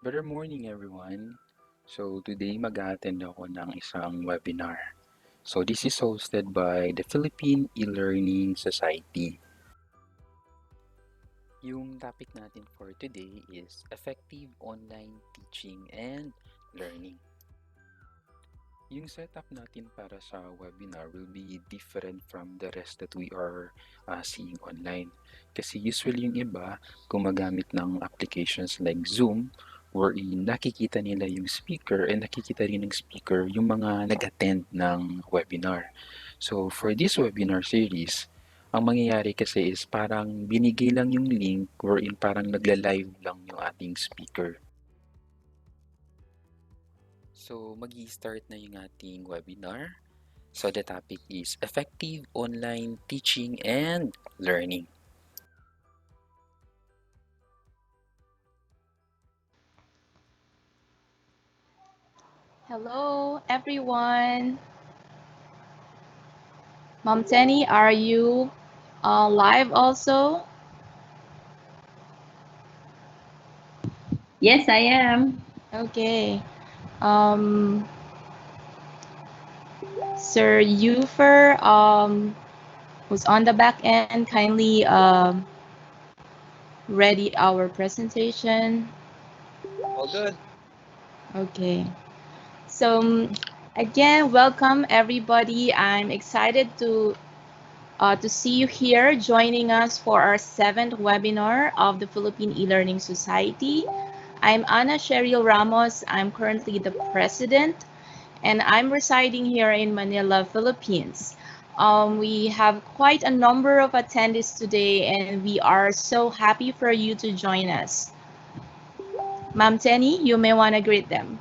Better morning everyone. So today mag-attend ako ng isang webinar. So this is hosted by the Philippine eLearning Society. Yung topic natin for today is effective online teaching and learning. Yung setup natin para sa webinar will be different from the rest that we are seeing online. Kasi usually yung iba gumagamit ng applications like Zoom wherein nakikita nila yung speaker and nakikita rin ng speaker yung mga nag-attend ng webinar. So for this webinar series, ang mangyayari kasi is parang binigay lang yung link wherein parang nagla-live lang yung ating speaker. So, mag-i-start na yung ating webinar. So, the topic is effective online teaching and learning. Hello, everyone. Mom Tenny, are you live also? Yes, I am. Okay. Um, Sir Ufer, who's on the back end, kindly ready our presentation. All good. Okay. So again, welcome everybody. I'm excited to see you here joining us for our 7th webinar of the Philippine eLearning Society. I'm Ana Cheryl Ramos. I'm currently the president, and I'm residing here in Manila, Philippines. We have quite a number of attendees today, and we are so happy for you to join us. Ma'am Tenny, you may want to greet them.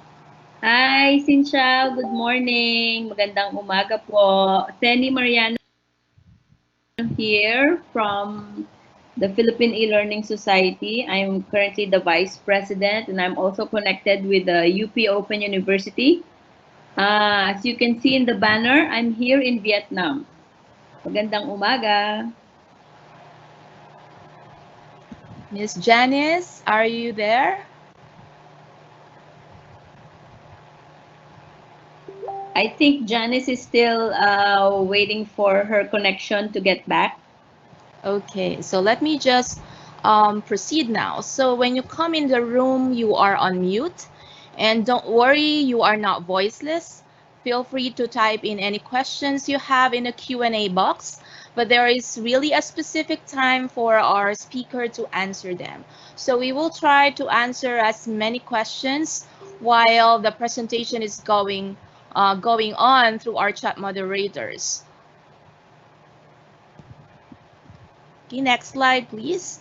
Hi, Cynthia. Good morning. Magandang umaga po. Tenny Mariano here from the Philippine eLearning Society. I'm currently the vice president and I'm also connected with the UP Open University. As you can see in the banner, I'm here in Vietnam. Magandang umaga. Miss Janice, are you there? I think Janice is still waiting for her connection to get back. Okay, so let me just proceed now. So when you come in the room, you are on mute. And don't worry, you are not voiceless. Feel free to type in any questions you have in the Q&A box, but there is really a specific time for our speaker to answer them. So we will try to answer as many questions while the presentation is going on through our chat moderators. Okay, next slide, please.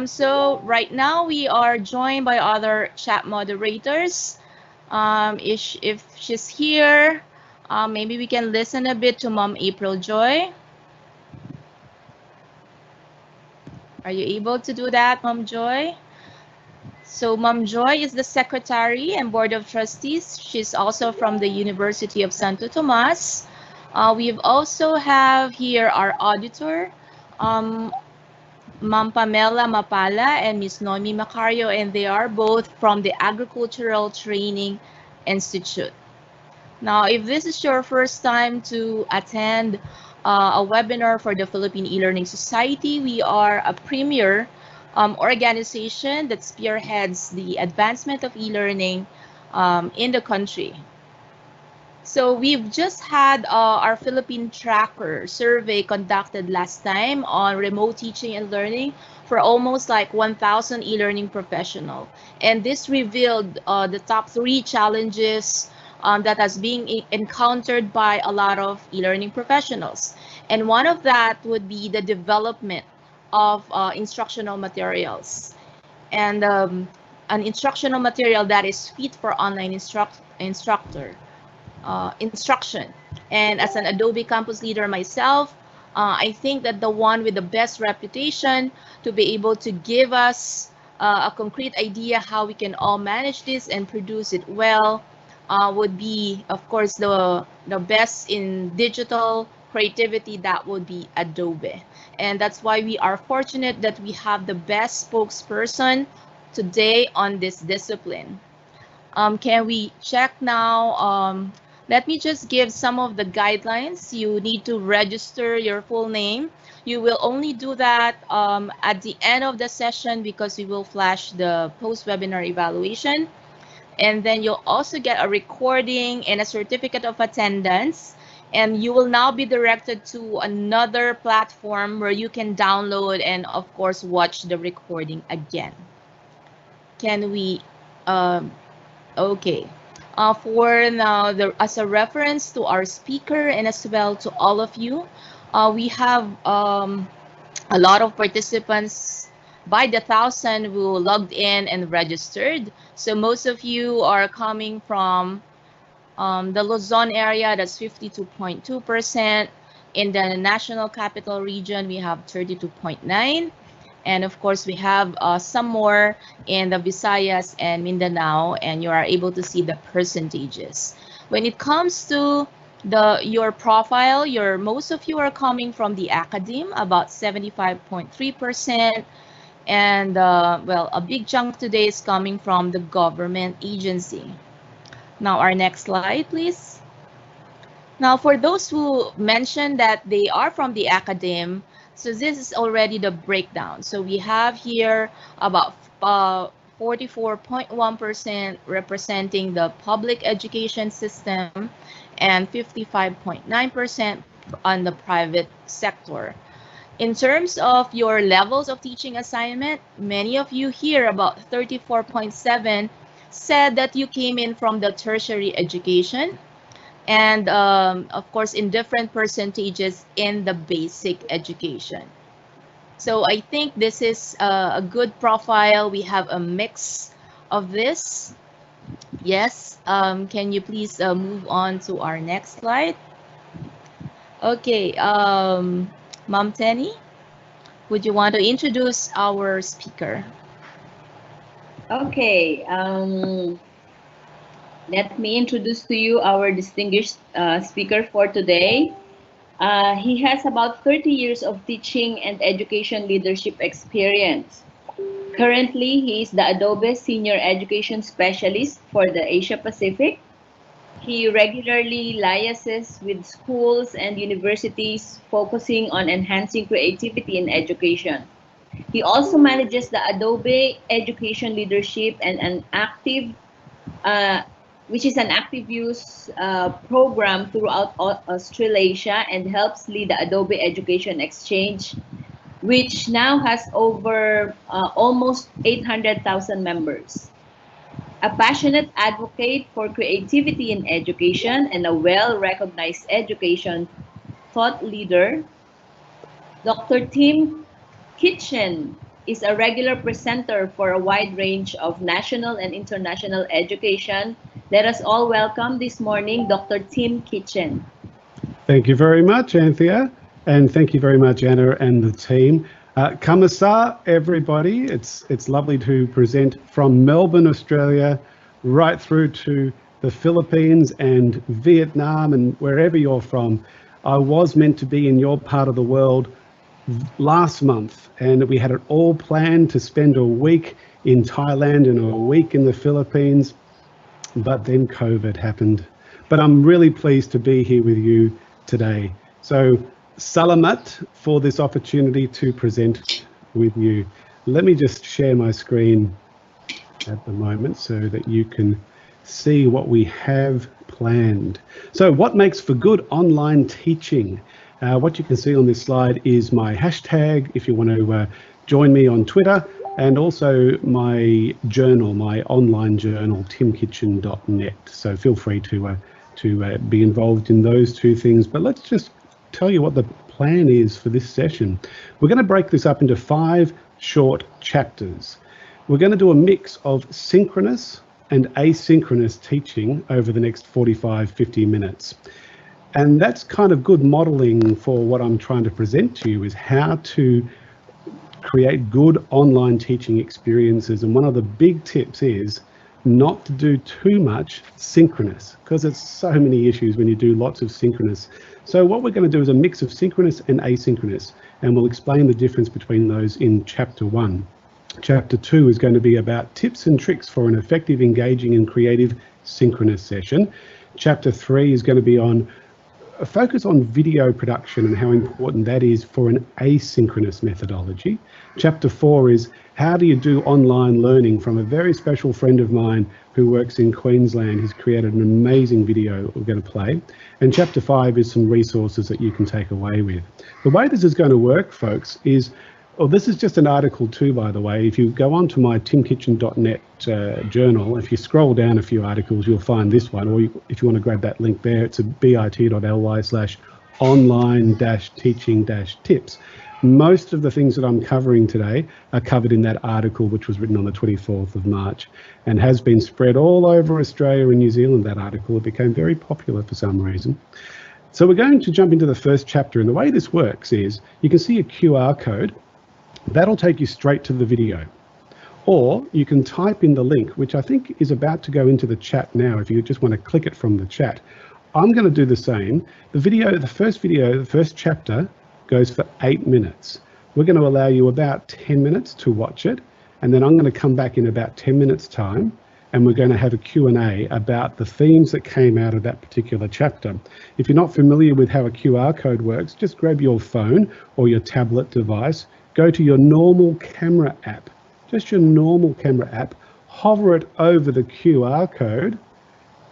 So right now we are joined by other chat moderators. If she's here, maybe we can listen a bit to Mom April Joy. Are you able to do that, Mom Joy? So Mom Joy is the Secretary and Board of Trustees. She's also from the University of Santo Tomas. We also have here our auditor, Ma'am Pamela Mapala and Miss Noemi Macario, and they are both from the Agricultural Training Institute. Now, if this is your first time to attend a webinar for the Philippine eLearning Society, we are a premier organization that spearheads the advancement of eLearning in the country. So we've just had our Philippine Tracker survey conducted last time on remote teaching and learning for almost like 1,000 e-learning professionals. And this revealed the top 3 challenges that has been encountered by a lot of e-learning professionals. And one of that would be the development of instructional materials. And an instructional material that is fit for online instructor. Instruction. And as an Adobe campus leader myself, I think that the one with the best reputation to be able to give us a concrete idea how we can all manage this and produce it well would be, of course, the best in digital creativity. That would be Adobe. And that's why we are fortunate that we have the best spokesperson today on this discipline. Can we check now? Let me just give some of the guidelines. You need to register your full name. You will only do that at the end of the session because we will flash the post-webinar evaluation. And then you'll also get a recording and a certificate of attendance. And you will now be directed to another platform where you can download and, of course, watch the recording again. Can we? Okay. For now, as a reference to our speaker and as well to all of you, we have a lot of participants by the thousand who logged in and registered. So most of you are coming from the Luzon area, that's 52.2%. In the National Capital Region, we have 32.9%. And of course, we have some more in the Visayas and Mindanao, and you are able to see the percentages. When it comes to your profile, most of you are coming from the academe, about 75.3%. And well, a big chunk today is coming from the government agency. Now, our next slide, please. Now, for those who mentioned that they are from the academe, so this is already the breakdown. So we have here about 44.1% representing the public education system and 55.9% on the private sector. In terms of your levels of teaching assignment, many of you here, about 34.7%, said that you came in from the tertiary education, and of course in different percentages in the basic education. So I think this is a good profile. We have a mix of this. Yes, can you please move on to our next slide? Okay, Ma'am Tenny, would you want to introduce our speaker? Okay, let me introduce to you our distinguished speaker for today. He has about 30 years of teaching and education leadership experience. Currently, he is the Adobe Senior Education Specialist for the Asia Pacific. He regularly liaises with schools and universities focusing on enhancing creativity in education. He also manages the Adobe Education Leadership and which is an active use program throughout Australasia, and helps lead the Adobe Education Exchange, which now has over almost 800,000 members. A passionate advocate for creativity in education and a well-recognized education thought leader, Dr. Tim Kitchen is a regular presenter for a wide range of national and international education. Let us all welcome this morning Dr. Tim Kitchen. Thank you very much, Anthea, and thank you very much, Anna and the team. Kamasa, everybody. It's lovely to present from Melbourne, Australia, right through to the Philippines and Vietnam and wherever you're from. I was meant to be in your part of the world last month, and we had it all planned to spend a week in Thailand and a week in the Philippines, but then COVID happened. But I'm really pleased to be here with you today. So salamat for this opportunity to present with you. Let me just share my screen at the moment so that you can see what we have planned. So what makes for good online teaching? What you can see on this slide is my hashtag if you want to join me on Twitter, and also my journal, my online journal, timkitchen.net. So feel free to be involved in those two things. But let's just tell you what the plan is for this session. We're going to break this up into 5 short chapters. We're going to do a mix of synchronous and asynchronous teaching over the next 45-50 minutes. And that's kind of good modeling for what I'm trying to present to you, is how to create good online teaching experiences. And one of the big tips is not to do too much synchronous, because there's so many issues when you do lots of synchronous. So what we're going to do is a mix of synchronous and asynchronous, and we'll explain the difference between those in chapter 1. Chapter 2 is going to be about tips and tricks for an effective, engaging and creative synchronous session. Chapter 3 is going to be on a focus on video production and how important that is for an asynchronous methodology. Chapter 4 is how do you do online learning, from a very special friend of mine who works in Queensland. He's created an amazing video we're going to play. And Chapter 5 is some resources that you can take away with. The way this is going to work, folks, is, well, this is just an article too, by the way. If you go onto my timkitchen.net journal, if you scroll down a few articles, you'll find this one, or if you want to grab that link there, it's a bit.ly/online-teaching-tips. Most of the things that I'm covering today are covered in that article, which was written on the 24th of March and has been spread all over Australia and New Zealand. That article, it became very popular for some reason. So we're going to jump into the first chapter, and the way this works is you can see a QR code. That'll take you straight to the video. Or you can type in the link, which I think is about to go into the chat now, if you just want to click it from the chat. I'm going to do the same. The first chapter goes for 8 minutes. We're going to allow you about 10 minutes to watch it, and then I'm going to come back in about 10 minutes time, and we're going to have a Q&A about the themes that came out of that particular chapter. If you're not familiar with how a QR code works, just grab your phone or your tablet device, go to your normal camera app, just your normal camera app, hover it over the QR code,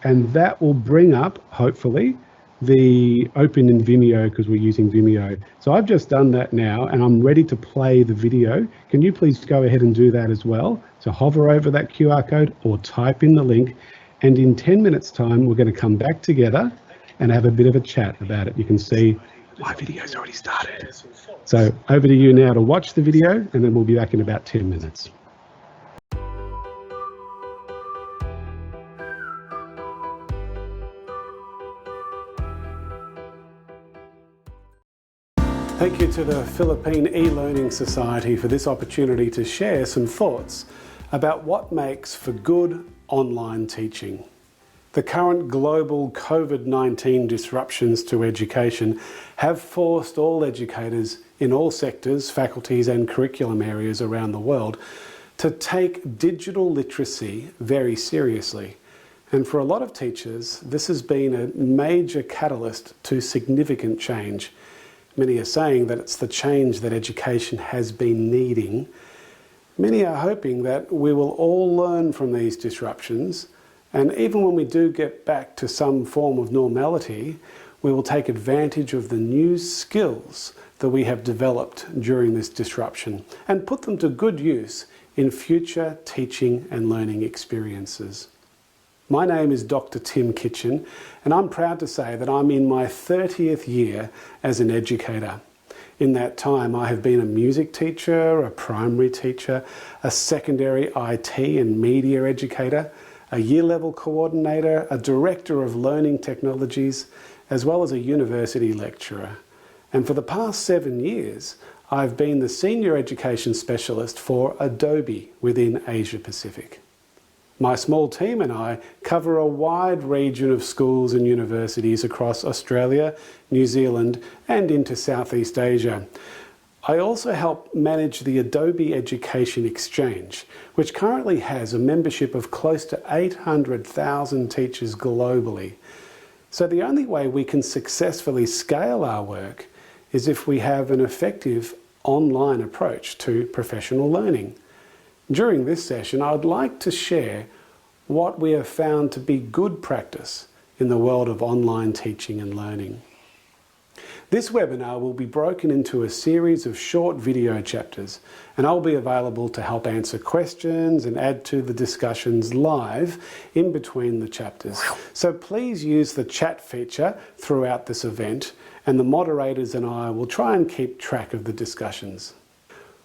and that will bring up, hopefully, the open in Vimeo, because we're using Vimeo. So I've just done that now, and I'm ready to play the video. Can you please go ahead and do that as well? So hover over that QR code or type in the link, and in 10 minutes time, we're going to come back together and have a bit of a chat about it. You can see my video's already started. So over to you now to watch the video, and then we'll be back in about 10 minutes. Thank you to the Philippine eLearning Society for this opportunity to share some thoughts about what makes for good online teaching. The current global COVID-19 disruptions to education have forced all educators in all sectors, faculties and curriculum areas around the world to take digital literacy very seriously. And for a lot of teachers, this has been a major catalyst to significant change. Many are saying that it's the change that education has been needing. Many are hoping that we will all learn from these disruptions, and even when we do get back to some form of normality, we will take advantage of the new skills that we have developed during this disruption and put them to good use in future teaching and learning experiences. My name is Dr. Tim Kitchen, and I'm proud to say that I'm in my 30th year as an educator. In that time, I have been a music teacher, a primary teacher, a secondary IT and media educator, a year-level coordinator, a director of learning technologies, as well as a university lecturer. And for the past 7 years, I've been the senior education specialist for Adobe within Asia Pacific. My small team and I cover a wide region of schools and universities across Australia, New Zealand, and into Southeast Asia. I also help manage the Adobe Education Exchange, which currently has a membership of close to 800,000 teachers globally. So the only way we can successfully scale our work is if we have an effective online approach to professional learning. During this session, I would like to share what we have found to be good practice in the world of online teaching and learning. This webinar will be broken into a series of short video chapters, and I'll be available to help answer questions and add to the discussions live in between the chapters. So please use the chat feature throughout this event, and the moderators and I will try and keep track of the discussions.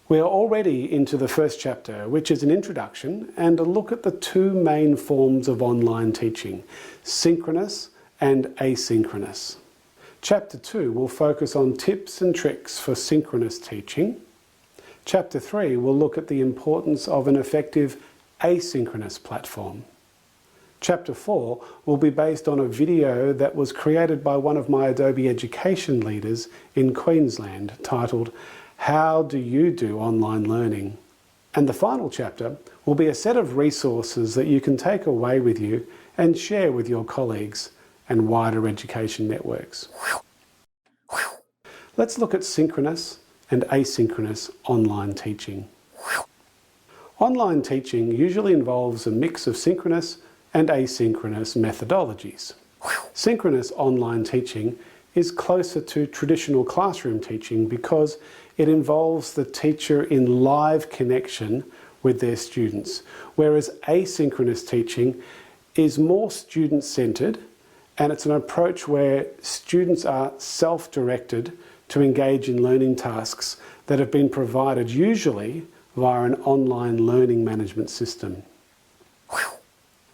We are already into the first chapter, which is an introduction and a look at the two main forms of online teaching, synchronous and asynchronous. Chapter 2 will focus on tips and tricks for synchronous teaching. Chapter 3 will look at the importance of an effective asynchronous platform. Chapter 4 will be based on a video that was created by one of my Adobe education leaders in Queensland titled, "How do you do online learning?" And the final chapter will be a set of resources that you can take away with you and share with your colleagues and wider education networks. Let's look at synchronous and asynchronous online teaching. Online teaching usually involves a mix of synchronous and asynchronous methodologies. Synchronous online teaching is closer to traditional classroom teaching because it involves the teacher in live connection with their students, whereas asynchronous teaching is more student-centred, and it's an approach where students are self-directed to engage in learning tasks that have been provided usually via an online learning management system.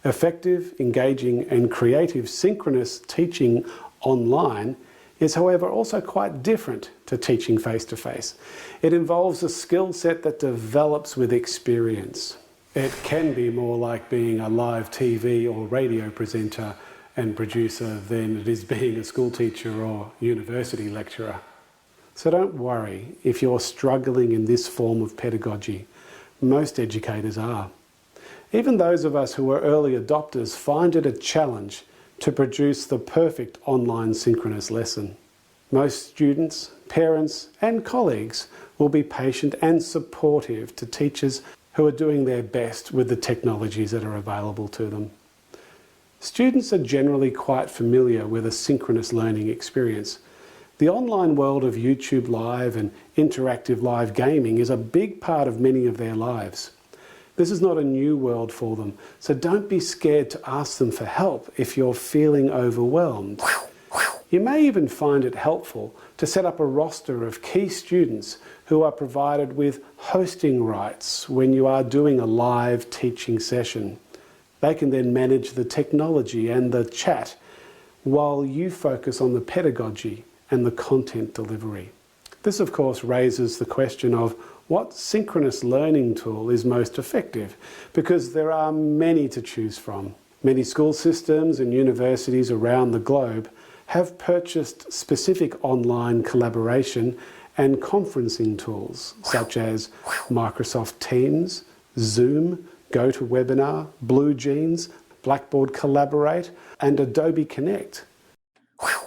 Effective, engaging and creative synchronous teaching online is, however, also quite different to teaching face-to-face. It involves a skill set that develops with experience. It can be more like being a live TV or radio presenter and producer than it is being a school teacher or university lecturer. So don't worry if you're struggling in this form of pedagogy. Most educators are. Even those of us who are early adopters find it a challenge to produce the perfect online synchronous lesson. Most students, parents and colleagues will be patient and supportive to teachers who are doing their best with the technologies that are available to them. Students are generally quite familiar with a synchronous learning experience. The online world of YouTube Live and interactive live gaming is a big part of many of their lives. This is not a new world for them, so don't be scared to ask them for help if you're feeling overwhelmed. You may even find it helpful to set up a roster of key students who are provided with hosting rights when you are doing a live teaching session. They can then manage the technology and the chat while you focus on the pedagogy and the content delivery. This, of course, raises the question of what synchronous learning tool is most effective, because there are many to choose from. Many school systems and universities around the globe have purchased specific online collaboration and conferencing tools such as Microsoft Teams, Zoom, GoToWebinar, BlueJeans, Blackboard Collaborate, and Adobe Connect.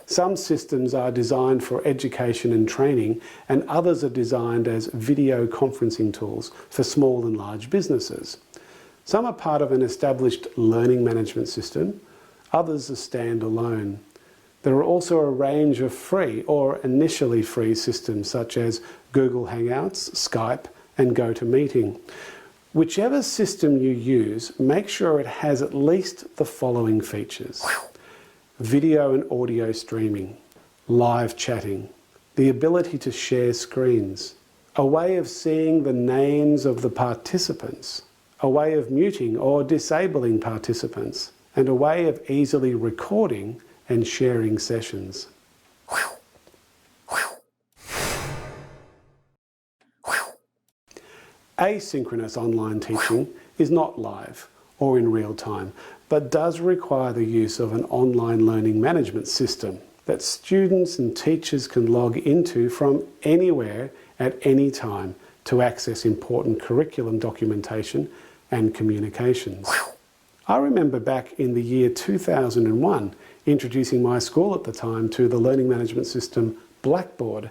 Some systems are designed for education and training, and others are designed as video conferencing tools for small and large businesses. Some are part of an established learning management system, others are standalone. There are also a range of free or initially free systems such as Google Hangouts, Skype, and GoToMeeting. Whichever system you use, make sure it has at least the following features: video and audio streaming, live chatting, the ability to share screens, a way of seeing the names of the participants, a way of muting or disabling participants, and a way of easily recording and sharing sessions. Asynchronous online teaching is not live or in real time, but does require the use of an online learning management system that students and teachers can log into from anywhere at any time to access important curriculum documentation and communications. I remember back in the year 2001 introducing my school at the time to the learning management system Blackboard.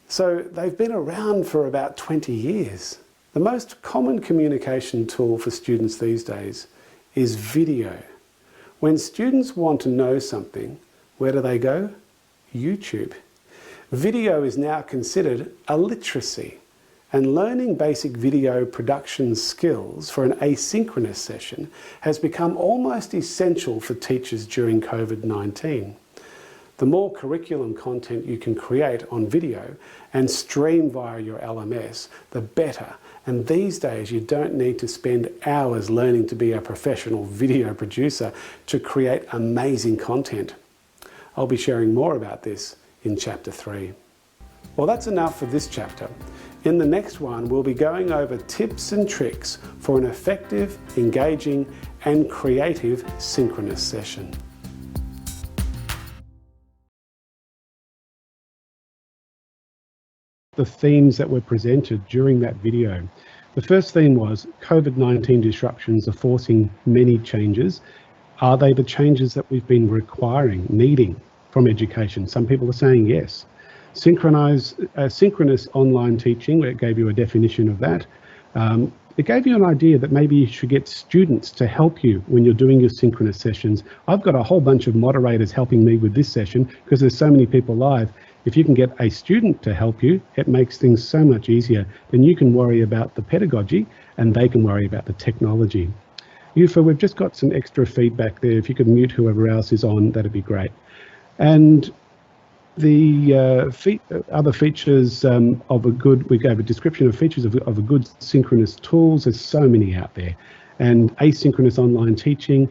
So they've been around for about 20 years. The most common communication tool for students these days is video. When students want to know something, where do they go? YouTube. Video is now considered a literacy, and learning basic video production skills for an asynchronous session has become almost essential for teachers during COVID-19. The more curriculum content you can create on video and stream via your LMS, the better. And these days you don't need to spend hours learning to be a professional video producer to create amazing content. I'll be sharing more about this in Chapter 3. Well, that's enough for this chapter. In the next one, we'll be going over tips and tricks for an effective, engaging, and creative synchronous session. The themes that were presented during that video. The first theme was COVID-19 disruptions are forcing many changes. Are they the changes that we've been requiring, needing from education? Some people are saying yes. Synchronous online teaching, it gave you a definition of that. It gave you an idea that maybe you should get students to help you when you're doing your synchronous sessions. I've got a whole bunch of moderators helping me with this session because there's so many people live. If you can get a student to help you, it makes things so much easier. Then you can worry about the pedagogy and they can worry about the technology. Yufa, we've just got some extra feedback there. If you could mute whoever else is on, that'd be great. And the other features of a good, we gave a description of features of a good synchronous tools. There's so many out there. And asynchronous online teaching,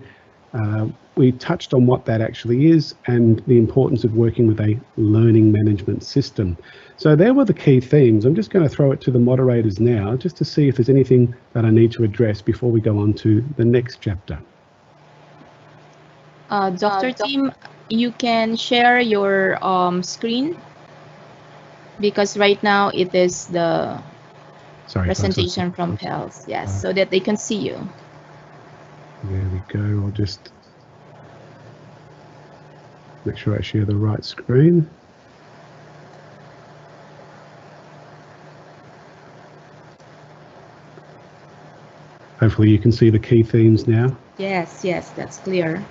we touched on what that actually is and the importance of working with a learning management system. So there were the key themes. I'm just going to throw it to the moderators now just to see if there's anything that I need to address before we go on to the next chapter. Dr. Tim, you can share your screen because right now it is the presentation from PeLS, yes, so that they can see you. There we go. I'll just make sure I share the right screen. Hopefully you can see the key themes now. Yes, that's clear.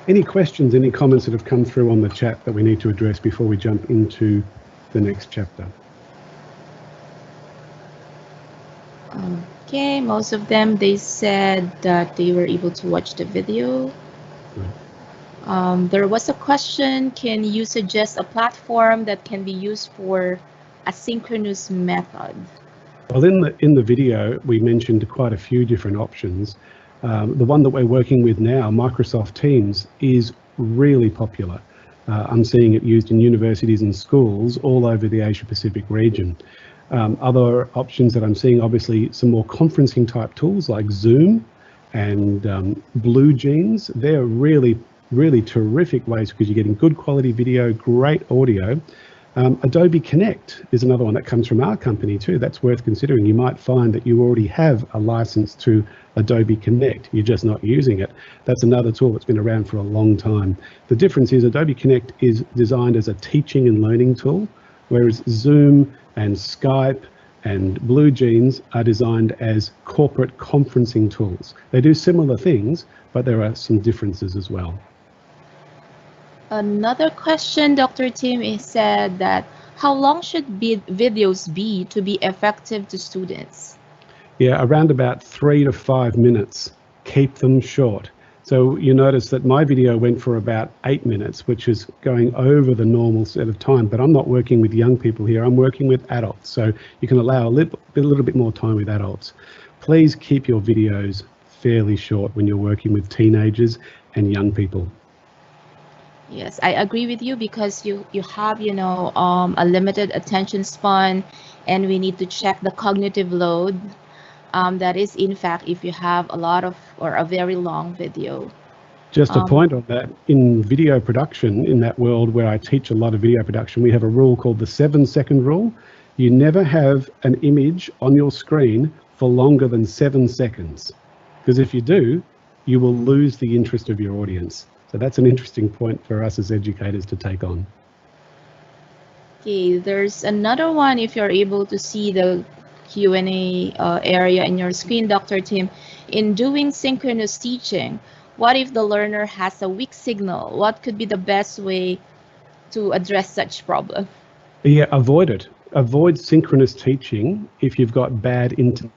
Any questions, any comments that have come through on the chat that we need to address before we jump into the next chapter? Okay, most of them, they said that they were able to watch the video. There was a question, can you suggest a platform that can be used for asynchronous method? Well, in the video, we mentioned quite a few different options. The one that we're working with now, Microsoft Teams, is really popular. I'm seeing it used in universities and schools all over the Asia Pacific region. Other options that I'm seeing, obviously, some more conferencing type tools like Zoom and Blue Jeans. They're really terrific ways because you're getting good quality video, great audio. Adobe Connect is another one that comes from our company too. That's worth considering. You might find that you already have a license to Adobe Connect. You're just not using it. That's another tool that's been around for a long time. The difference is Adobe Connect is designed as a teaching and learning tool, whereas Zoom and Skype and Blue Jeans are designed as corporate conferencing tools. They do similar things, but there are some differences as well. Another question, Dr. Tim, is said that how long should videos be to be effective to students? Yeah, around about 3 to 5 minutes. Keep them short. So you notice that my video went for about 8 minutes, which is going over the normal set of time, but I'm not working with young people here. I'm working with adults. So you can allow a little bit more time with adults. Please keep your videos fairly short when you're working with teenagers and young people. Yes, I agree with you because you have, a limited attention span and we need to check the cognitive load. That is, in fact, if you have a lot of or a very long video. Just a point on that, in video production, in that world where I teach a lot of video production, we have a rule called the 7-second rule. You never have an image on your screen for longer than 7 seconds, because if you do, you will lose the interest of your audience. So that's an interesting point for us as educators to take on. Okay, there's another one. If you're able to see the Q&A area in your screen, Dr. Tim, in doing synchronous teaching, what if the learner has a weak signal? What could be the best way to address such problem? Yeah, avoid it. Avoid synchronous teaching if you've got bad internet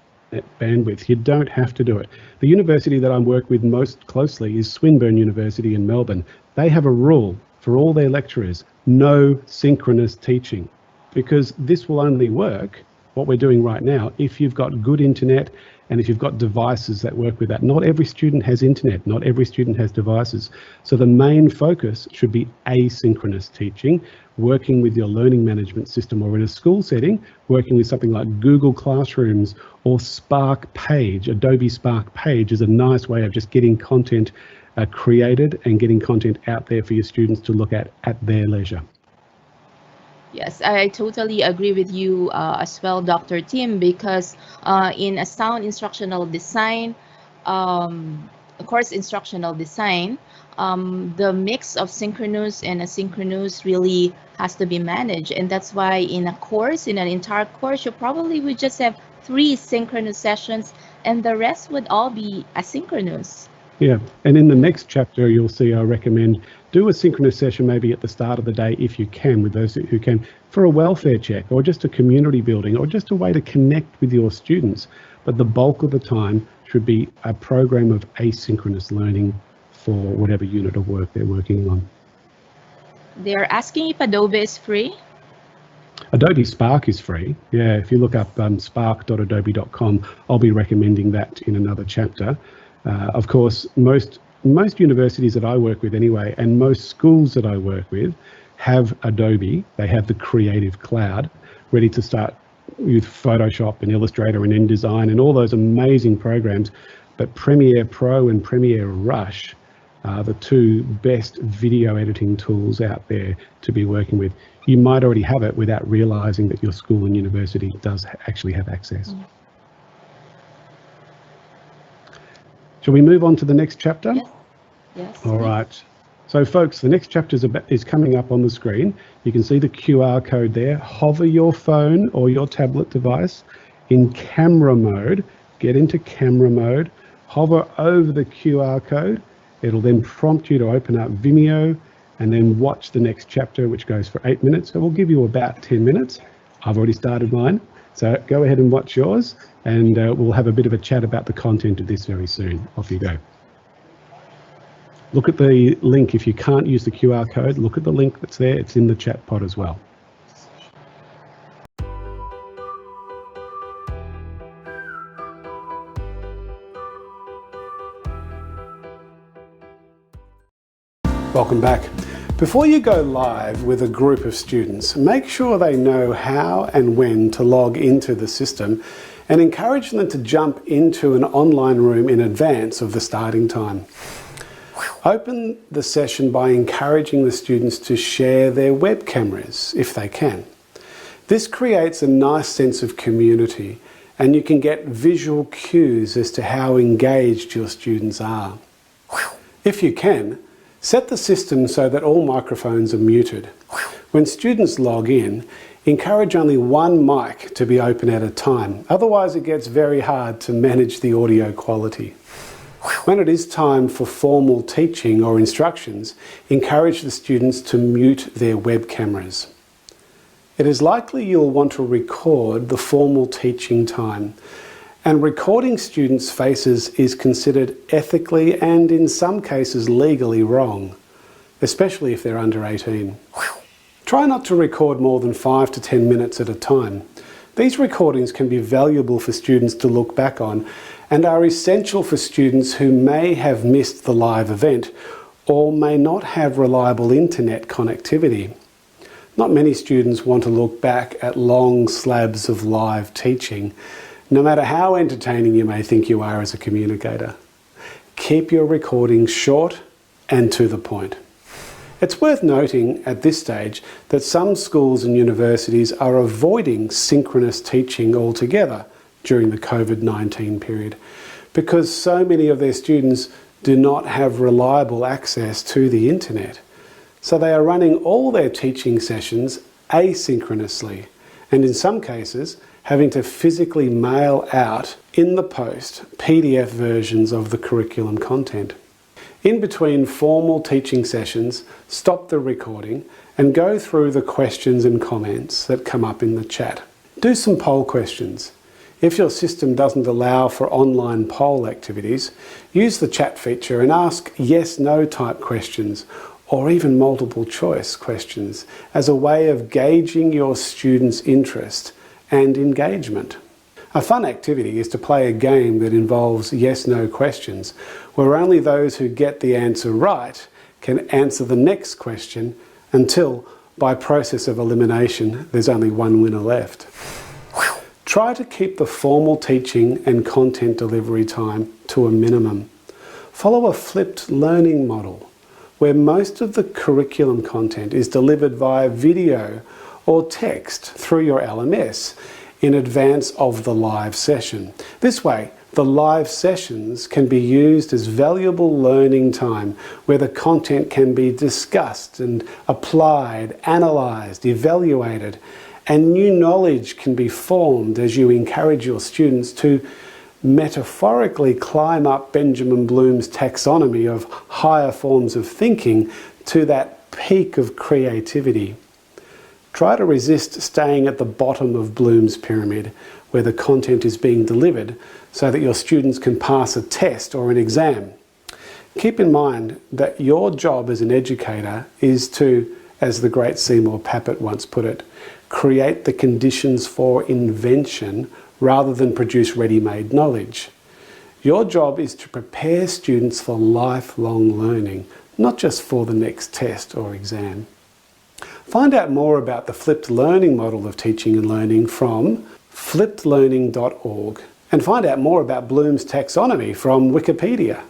bandwidth. You don't have to do it. The university that I work with most closely is Swinburne University in Melbourne. They have a rule for all their lecturers, no synchronous teaching, because this will only work, what we're doing right now, if you've got good internet and if you've got devices that work with that. Not every student has internet, not every student has devices. So the main focus should be asynchronous teaching, working with your learning management system, or in a school setting, working with something like Google Classrooms or Spark Page. Adobe Spark Page is a nice way of just getting content created and getting content out there for your students to look at their leisure. Yes, I totally agree with you as well, Dr. Tim, because in a sound instructional design, of course, instructional design, the mix of synchronous and asynchronous really has to be managed. And that's why in a course, in an entire course, you probably would just have 3 synchronous sessions and the rest would all be asynchronous. Yeah, and in the next chapter, you'll see I recommend do a synchronous session maybe at the start of the day if you can, with those who can, for a welfare check or just a community building or just a way to connect with your students. But the bulk of the time should be a program of asynchronous learning for whatever unit of work they're working on. They're asking if Adobe is free. Adobe Spark is free. Yeah, if you look up spark.adobe.com, I'll be recommending that in another chapter. Of course, most universities that I work with anyway, and most schools that I work with have Adobe. They have the Creative Cloud ready to start with Photoshop and Illustrator and InDesign and all those amazing programs. But Premiere Pro and Premiere Rush are the 2 best video editing tools out there to be working with. You might already have it without realizing that your school and university does actually have access. Shall we move on to the next chapter? Yes. Yes. All right. So, folks, the next chapter is coming up on the screen. You can see the QR code there. Hover your phone or your tablet device in camera mode. Get into camera mode. Hover over the QR code. It'll then prompt you to open up Vimeo and then watch the next chapter, which goes for 8 minutes. So we'll give you about 10 minutes. I've already started mine. So go ahead and watch yours, and we'll have a bit of a chat about the content of this very soon. Off you go. Look at the link. If you can't use the QR code, look at the link that's there. It's in the chat pod as well. Welcome back. Before you go live with a group of students, make sure they know how and when to log into the system and encourage them to jump into an online room in advance of the starting time. Open the session by encouraging the students to share their web cameras if they can. This creates a nice sense of community and you can get visual cues as to how engaged your students are. If you can, set the system so that all microphones are muted. When students log in, encourage only one mic to be open at a time. Otherwise, it gets very hard to manage the audio quality. When it is time for formal teaching or instructions, encourage the students to mute their web cameras. It is likely you'll want to record the formal teaching time, and recording students' faces is considered ethically and in some cases legally wrong, especially if they're under 18. Try not to record more than 5 to 10 minutes at a time. These recordings can be valuable for students to look back on and are essential for students who may have missed the live event or may not have reliable internet connectivity. Not many students want to look back at long slabs of live teaching, no matter how entertaining you may think you are as a communicator. Keep your recordings short and to the point. It's worth noting at this stage that some schools and universities are avoiding synchronous teaching altogether during the COVID-19 period because so many of their students do not have reliable access to the internet. So they are running all their teaching sessions asynchronously, and in some cases having to physically mail out in the post PDF versions of the curriculum content. In between formal teaching sessions, stop the recording and go through the questions and comments that come up in the chat. Do some poll questions. If your system doesn't allow for online poll activities, use the chat feature and ask yes/no type questions or even multiple choice questions as a way of gauging your students' interest and engagement. A fun activity is to play a game that involves yes/no questions, where only those who get the answer right can answer the next question until, by process of elimination, there's only one winner left. Try to keep the formal teaching and content delivery time to a minimum. Follow a flipped learning model, where most of the curriculum content is delivered via video or text through your LMS in advance of the live session. This way, the live sessions can be used as valuable learning time where the content can be discussed and applied, analysed, evaluated, and new knowledge can be formed as you encourage your students to metaphorically climb up Benjamin Bloom's taxonomy of higher forms of thinking to that peak of creativity. Try to resist staying at the bottom of Bloom's pyramid where the content is being delivered so that your students can pass a test or an exam. Keep in mind that your job as an educator is to, as the great Seymour Papert once put it, create the conditions for invention rather than produce ready-made knowledge. Your job is to prepare students for lifelong learning, not just for the next test or exam. Find out more about the flipped learning model of teaching and learning from flippedlearning.org and find out more about Bloom's taxonomy from Wikipedia.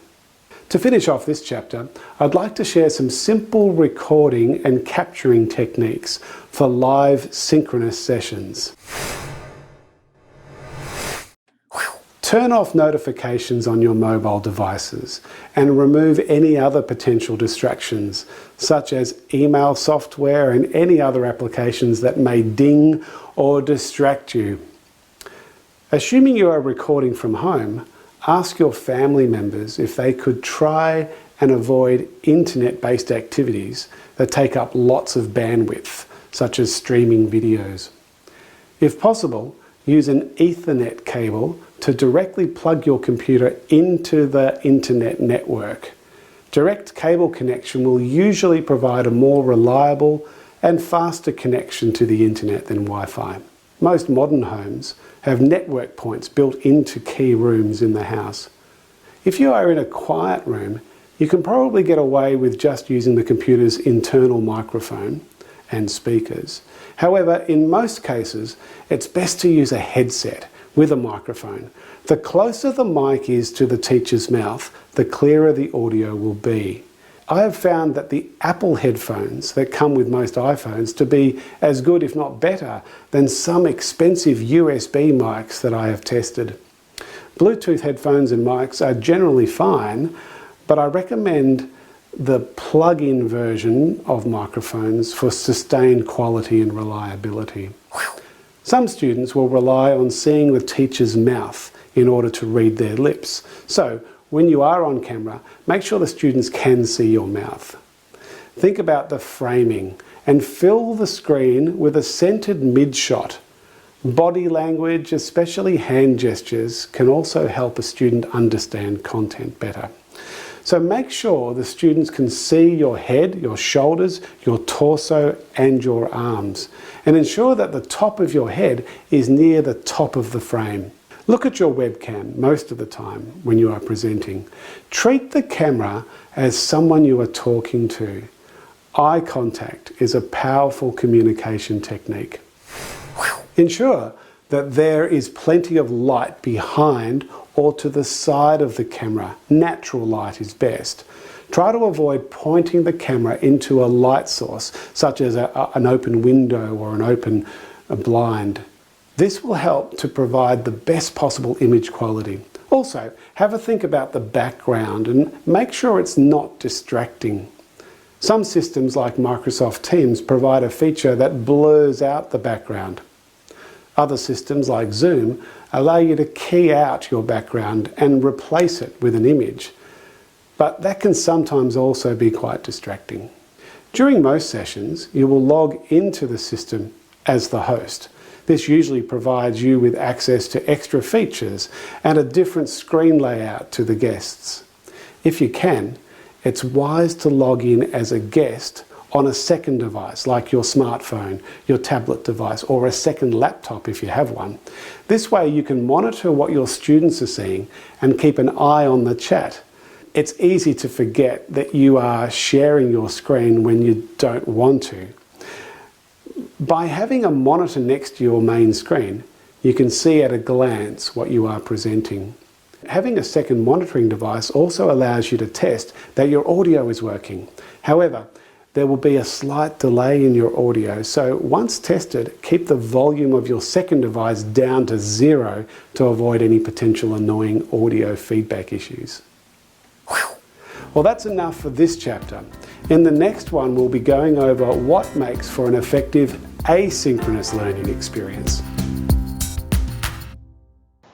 To finish off this chapter, I'd like to share some simple recording and capturing techniques for live synchronous sessions. Turn off notifications on your mobile devices and remove any other potential distractions, such as email software and any other applications that may ding or distract you. Assuming you are recording from home, ask your family members if they could try and avoid internet-based activities that take up lots of bandwidth, such as streaming videos. If possible, use an Ethernet cable to directly plug your computer into the internet network. Direct cable connection will usually provide a more reliable and faster connection to the internet than Wi-Fi. Most modern homes have network points built into key rooms in the house. If you are in a quiet room, you can probably get away with just using the computer's internal microphone and speakers. However, in most cases, it's best to use a headset with a microphone. The closer the mic is to the teacher's mouth, the clearer the audio will be. I have found that the Apple headphones that come with most iPhones to be as good, if not better, than some expensive USB mics that I have tested. Bluetooth headphones and mics are generally fine, but I recommend the plug-in version of microphones for sustained quality and reliability. Some students will rely on seeing the teacher's mouth in order to read their lips. So, when you are on camera, make sure the students can see your mouth. Think about the framing and fill the screen with a centered mid-shot. Body language, especially hand gestures, can also help a student understand content better. So make sure the students can see your head, your shoulders, your torso and your arms, and ensure that the top of your head is near the top of the frame. Look at your webcam most of the time when you are presenting. Treat the camera as someone you are talking to. Eye contact is a powerful communication technique. Ensure that there is plenty of light behind or to the side of the camera. Natural light is best. Try to avoid pointing the camera into a light source, such as an open window or an open blind. This will help to provide the best possible image quality. Also, have a think about the background and make sure it's not distracting. Some systems like Microsoft Teams provide a feature that blurs out the background. Other systems like Zoom allow you to key out your background and replace it with an image. But that can sometimes also be quite distracting. During most sessions, you will log into the system as the host. This usually provides you with access to extra features and a different screen layout to the guests. If you can, it's wise to log in as a guest on a second device, like your smartphone, your tablet device, or a second laptop if you have one. This way you can monitor what your students are seeing and keep an eye on the chat. It's easy to forget that you are sharing your screen when you don't want to. By having a monitor next to your main screen, you can see at a glance what you are presenting. Having a second monitoring device also allows you to test that your audio is working. However, there will be a slight delay in your audio. So once tested, keep the volume of your second device down to 0 to avoid any potential annoying audio feedback issues. Well, that's enough for this chapter. In the next one, we'll be going over what makes for an effective asynchronous learning experience.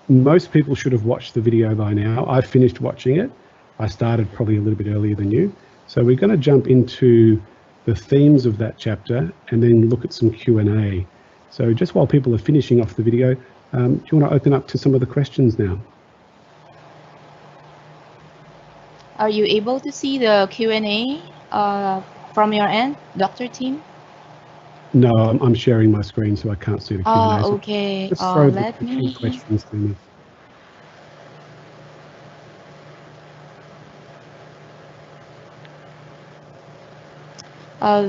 Most people should have watched the video by now. I finished watching it. I started probably a little bit earlier than you. So we're going to jump into the themes of that chapter and then look at some Q&A. So just while people are finishing off the video, do you want to open up to some of the questions now? Are you able to see the Q&A from your end, Dr. Tim? No, I'm sharing my screen, so I can't see the Q&A. Oh, okay. Just throw Let the few me. questions to me.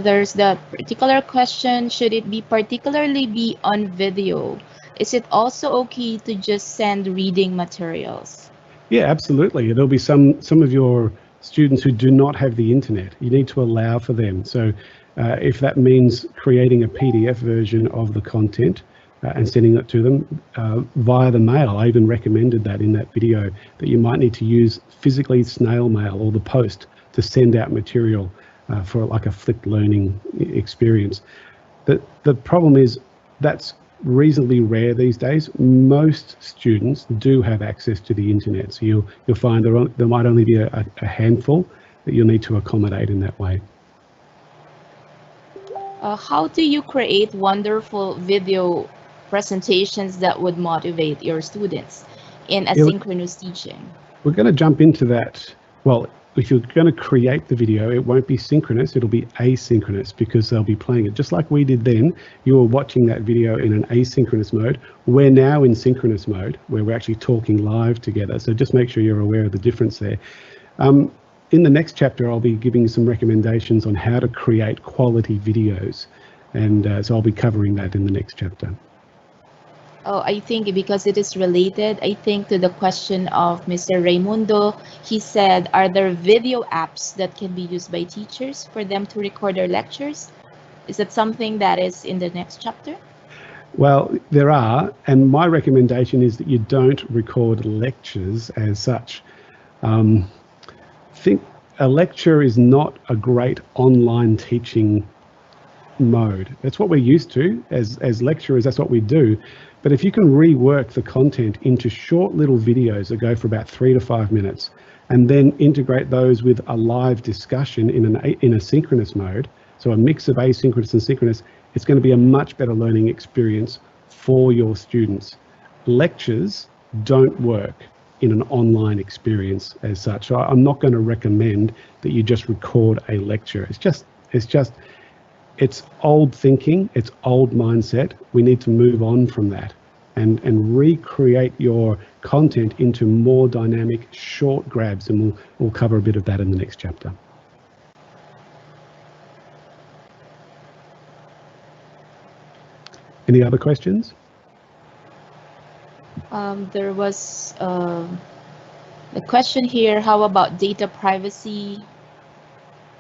There's the particular question, should it be particularly be on video? Is it also okay to just send reading materials? Yeah, absolutely. There'll be some of your students who do not have the internet. You need to allow for them. So if that means creating a PDF version of the content and sending it to them via the mail, I even recommended that in that video, that you might need to use physically snail mail or the post to send out material for like a flipped learning experience. The problem is that's reasonably rare these days. Most students do have access to the internet, so you'll find there might only be a handful that you'll need to accommodate in that way. How do you create wonderful video presentations that would motivate your students in asynchronous teaching? We're going to jump into that. Well, if you're going to create the video, it won't be synchronous, it'll be asynchronous, because they'll be playing it just like we did then. You were watching that video in an asynchronous mode. We're now in synchronous mode, where we're actually talking live together. So just make sure you're aware of the difference there. In the next chapter, I'll be giving some recommendations on how to create quality videos. And so I'll be covering that in the next chapter. Oh, I think because it is related, I think, to the question of Mr. Raimundo. He said, are there video apps that can be used by teachers for them to record their lectures? Is that something that is in the next chapter? Well, there are, and my recommendation is that you don't record lectures as such. I think a lecture is not a great online teaching mode. That's what we're used to as lecturers, that's what we do. But if you can rework the content into short little videos that go for about 3 to 5 minutes, and then integrate those with a live discussion in a synchronous mode, so a mix of asynchronous and synchronous, it's going to be a much better learning experience for your students. Lectures don't work in an online experience as such. So I'm not going to recommend that you just record a lecture. It's old thinking, it's old mindset. We need to move on from that and recreate your content into more dynamic, short grabs, and we'll cover a bit of that in the next chapter. Any other questions? There was a question here, how about data privacy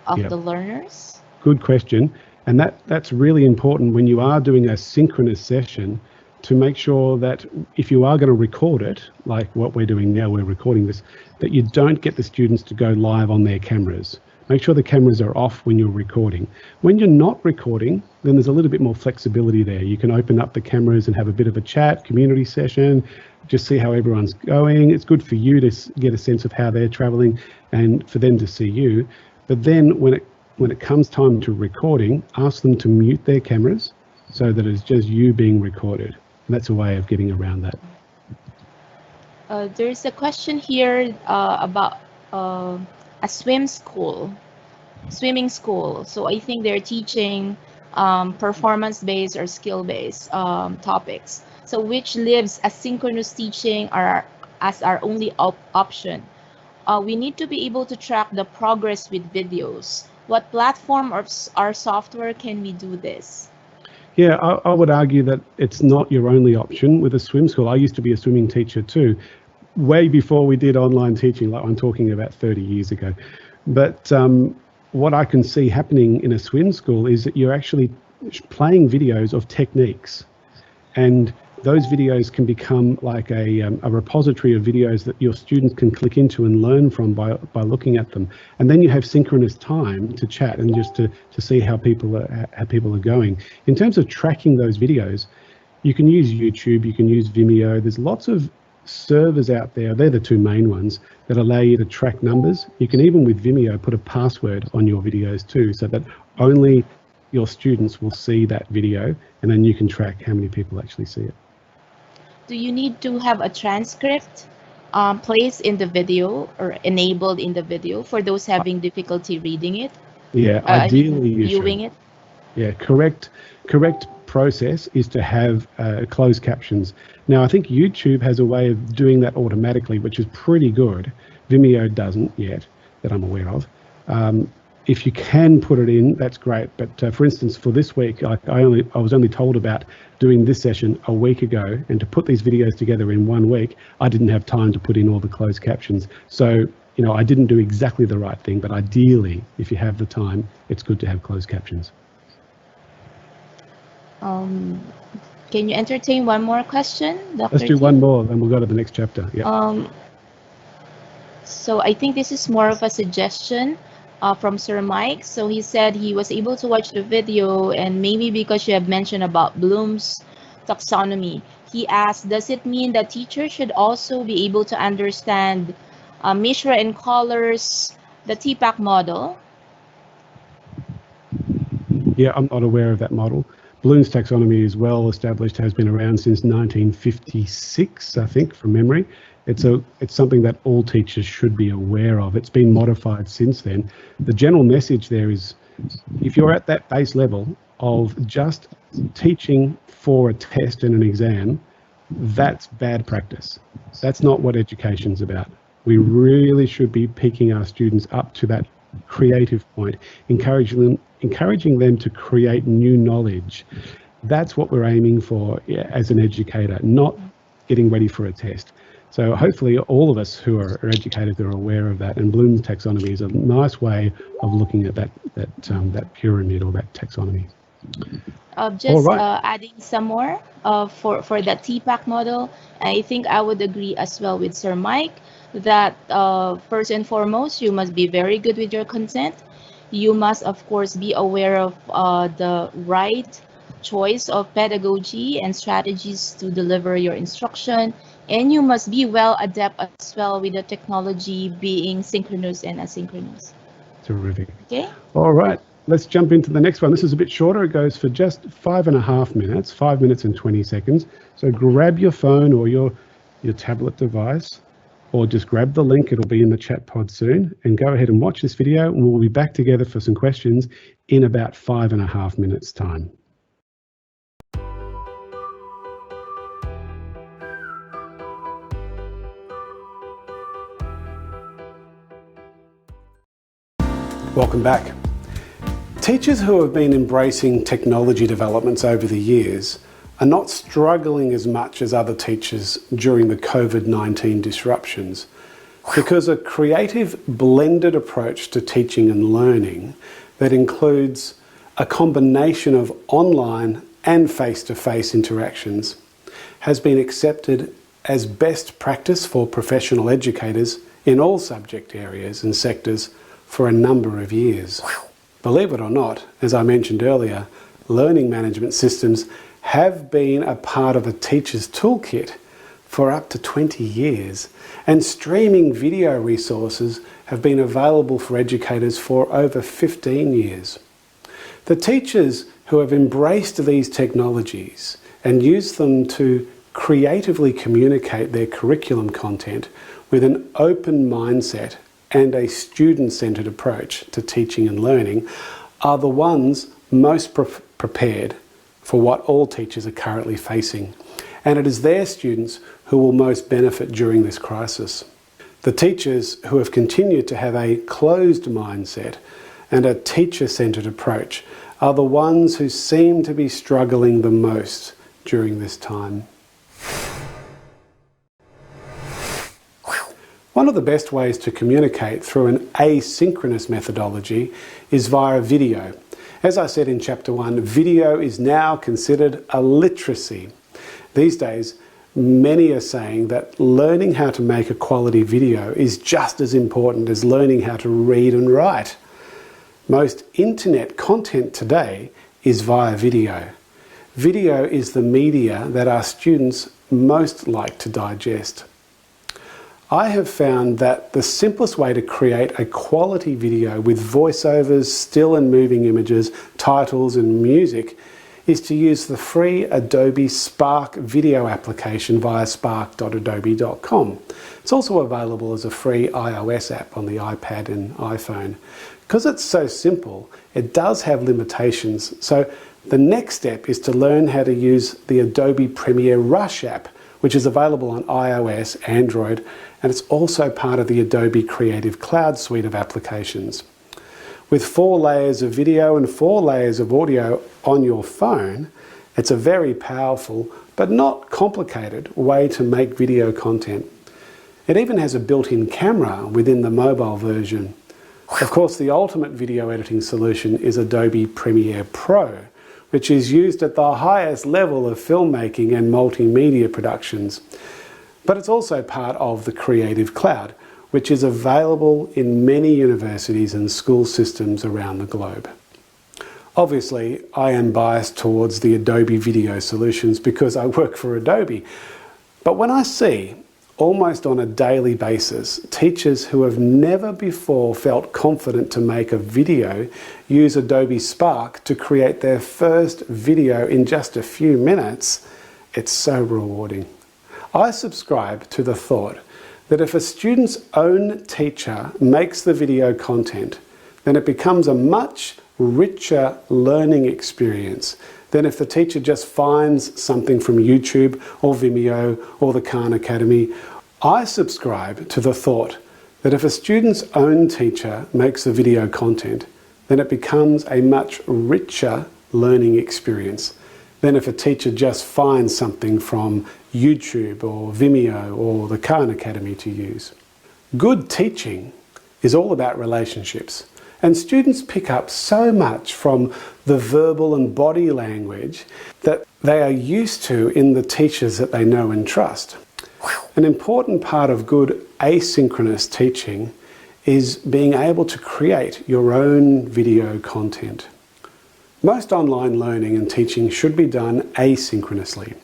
of the learners? Good question. And that's really important when you are doing a synchronous session, to make sure that if you are going to record it, like what we're doing now, we're recording this, that you don't get the students to go live on their cameras. Make sure the cameras are off when you're recording. When you're not recording, then there's a little bit more flexibility there. You can open up the cameras and have a bit of a chat, community session, just see how everyone's going. It's good for you to get a sense of how they're traveling and for them to see you. But then when it comes time to recording, ask them to mute their cameras so that it's just you being recorded. And that's a way of getting around that. There's a question here about a swimming school. So I think they're teaching performance-based or skill-based topics. So which leaves asynchronous teaching as our only option. We need to be able to track the progress with videos. What platform or our software can we do this? Yeah, I would argue that it's not your only option with a swim school. I used to be a swimming teacher too, way before we did online teaching, like I'm talking about 30 years ago. But what I can see happening in a swim school is that you're actually playing videos of techniques, and those videos can become like a repository of videos that your students can click into and learn from by looking at them. And then you have synchronous time to chat and just to see how people are going. In terms of tracking those videos, you can use YouTube, you can use Vimeo. There's lots of servers out there. They're the two main ones that allow you to track numbers. You can even with Vimeo put a password on your videos too, so that only your students will see that video, and then you can track how many people actually see it. Do you need to have a transcript placed in the video or enabled in the video for those having difficulty reading it? Yeah, ideally you viewing should. it? Yeah, correct process is to have closed captions. Now, I think YouTube has a way of doing that automatically, which is pretty good. Vimeo doesn't yet, that I'm aware of. If you can put it in, that's great. But for instance, for this week, I was only told about doing this session a week ago, and to put these videos together in 1 week, I didn't have time to put in all the closed captions. So, I didn't do exactly the right thing, but ideally, if you have the time, it's good to have closed captions. Can you entertain one more question, Dr. Let's do T? one more, then we'll go to the next chapter. Yeah. So I think this is more of a suggestion from Sir Mike. So he said he was able to watch the video, and maybe because you have mentioned about Bloom's taxonomy, he asked, does it mean that teachers should also be able to understand Mishra and Colors, the TPAC model? Yeah, I'm not aware of that model. Bloom's taxonomy is well established, has been around since 1956, I think, from memory. It's something that all teachers should be aware of. It's been modified since then. The general message there is, if you're at that base level of just teaching for a test and an exam, that's bad practice. That's not what education's about. We really should be picking our students up to that creative point, encouraging them to create new knowledge. That's what we're aiming for as an educator, not getting ready for a test. So hopefully all of us who are educators are aware of that, and Bloom's taxonomy is a nice way of looking at that pyramid or that taxonomy. Just adding some more for that TPAC model, I think I would agree as well with Sir Mike that first and foremost, you must be very good with your content. You must, of course, be aware of the right choice of pedagogy and strategies to deliver your instruction. And you must be well adept as well with the technology being synchronous and asynchronous. Terrific. Okay. All right. Let's jump into the next one. This is a bit shorter. It goes for just 5.5 minutes, 5 minutes and 20 seconds. So grab your phone or your tablet device, or just grab the link. It'll be in the chat pod soon, and go ahead and watch this video, and we'll be back together for some questions in about 5.5 minutes time. Welcome back. Teachers who have been embracing technology developments over the years are not struggling as much as other teachers during the COVID-19 disruptions, because a creative blended approach to teaching and learning that includes a combination of online and face-to-face interactions has been accepted as best practice for professional educators in all subject areas and sectors for a number of years. Believe it or not, as I mentioned earlier, learning management systems have been a part of a teacher's toolkit for up to 20 years, and streaming video resources have been available for educators for over 15 years. The teachers who have embraced these technologies and used them to creatively communicate their curriculum content with an open mindset and a student-centred approach to teaching and learning are the ones most prepared for what all teachers are currently facing. And it is their students who will most benefit during this crisis. The teachers who have continued to have a closed mindset and a teacher-centred approach are the ones who seem to be struggling the most during this time. One of the best ways to communicate through an asynchronous methodology is via video. As I said in Chapter 1, video is now considered a literacy. These days, many are saying that learning how to make a quality video is just as important as learning how to read and write. Most internet content today is via video. Video is the media that our students most like to digest. I have found that the simplest way to create a quality video with voiceovers, still and moving images, titles and music is to use the free Adobe Spark video application via spark.adobe.com. It's also available as a free iOS app on the iPad and iPhone. Because it's so simple, it does have limitations. So the next step is to learn how to use the Adobe Premiere Rush app, which is available on iOS, Android, and it's also part of the Adobe Creative Cloud suite of applications. With 4 layers of video and 4 layers of audio on your phone, it's a very powerful but not complicated way to make video content. It even has a built-in camera within the mobile version. Of course, the ultimate video editing solution is Adobe Premiere Pro, which is used at the highest level of filmmaking and multimedia productions. But it's also part of the Creative Cloud, which is available in many universities and school systems around the globe. Obviously, I am biased towards the Adobe video solutions because I work for Adobe. But when I see, almost on a daily basis, teachers who have never before felt confident to make a video use Adobe Spark to create their first video in just a few minutes, it's so rewarding. I subscribe to the thought that if a student's own teacher makes the video content, then it becomes a much richer learning experience than if the teacher just finds something from YouTube or Vimeo or the Khan Academy. I subscribe to the thought that if a student's own teacher makes the video content, then it becomes a much richer learning experience than if a teacher just finds something from YouTube or Vimeo or the Khan Academy to use. Good teaching is all about relationships, and students pick up so much from the verbal and body language that they are used to in the teachers that they know and trust. An important part of good asynchronous teaching is being able to create your own video content. Most online learning and teaching should be done asynchronously.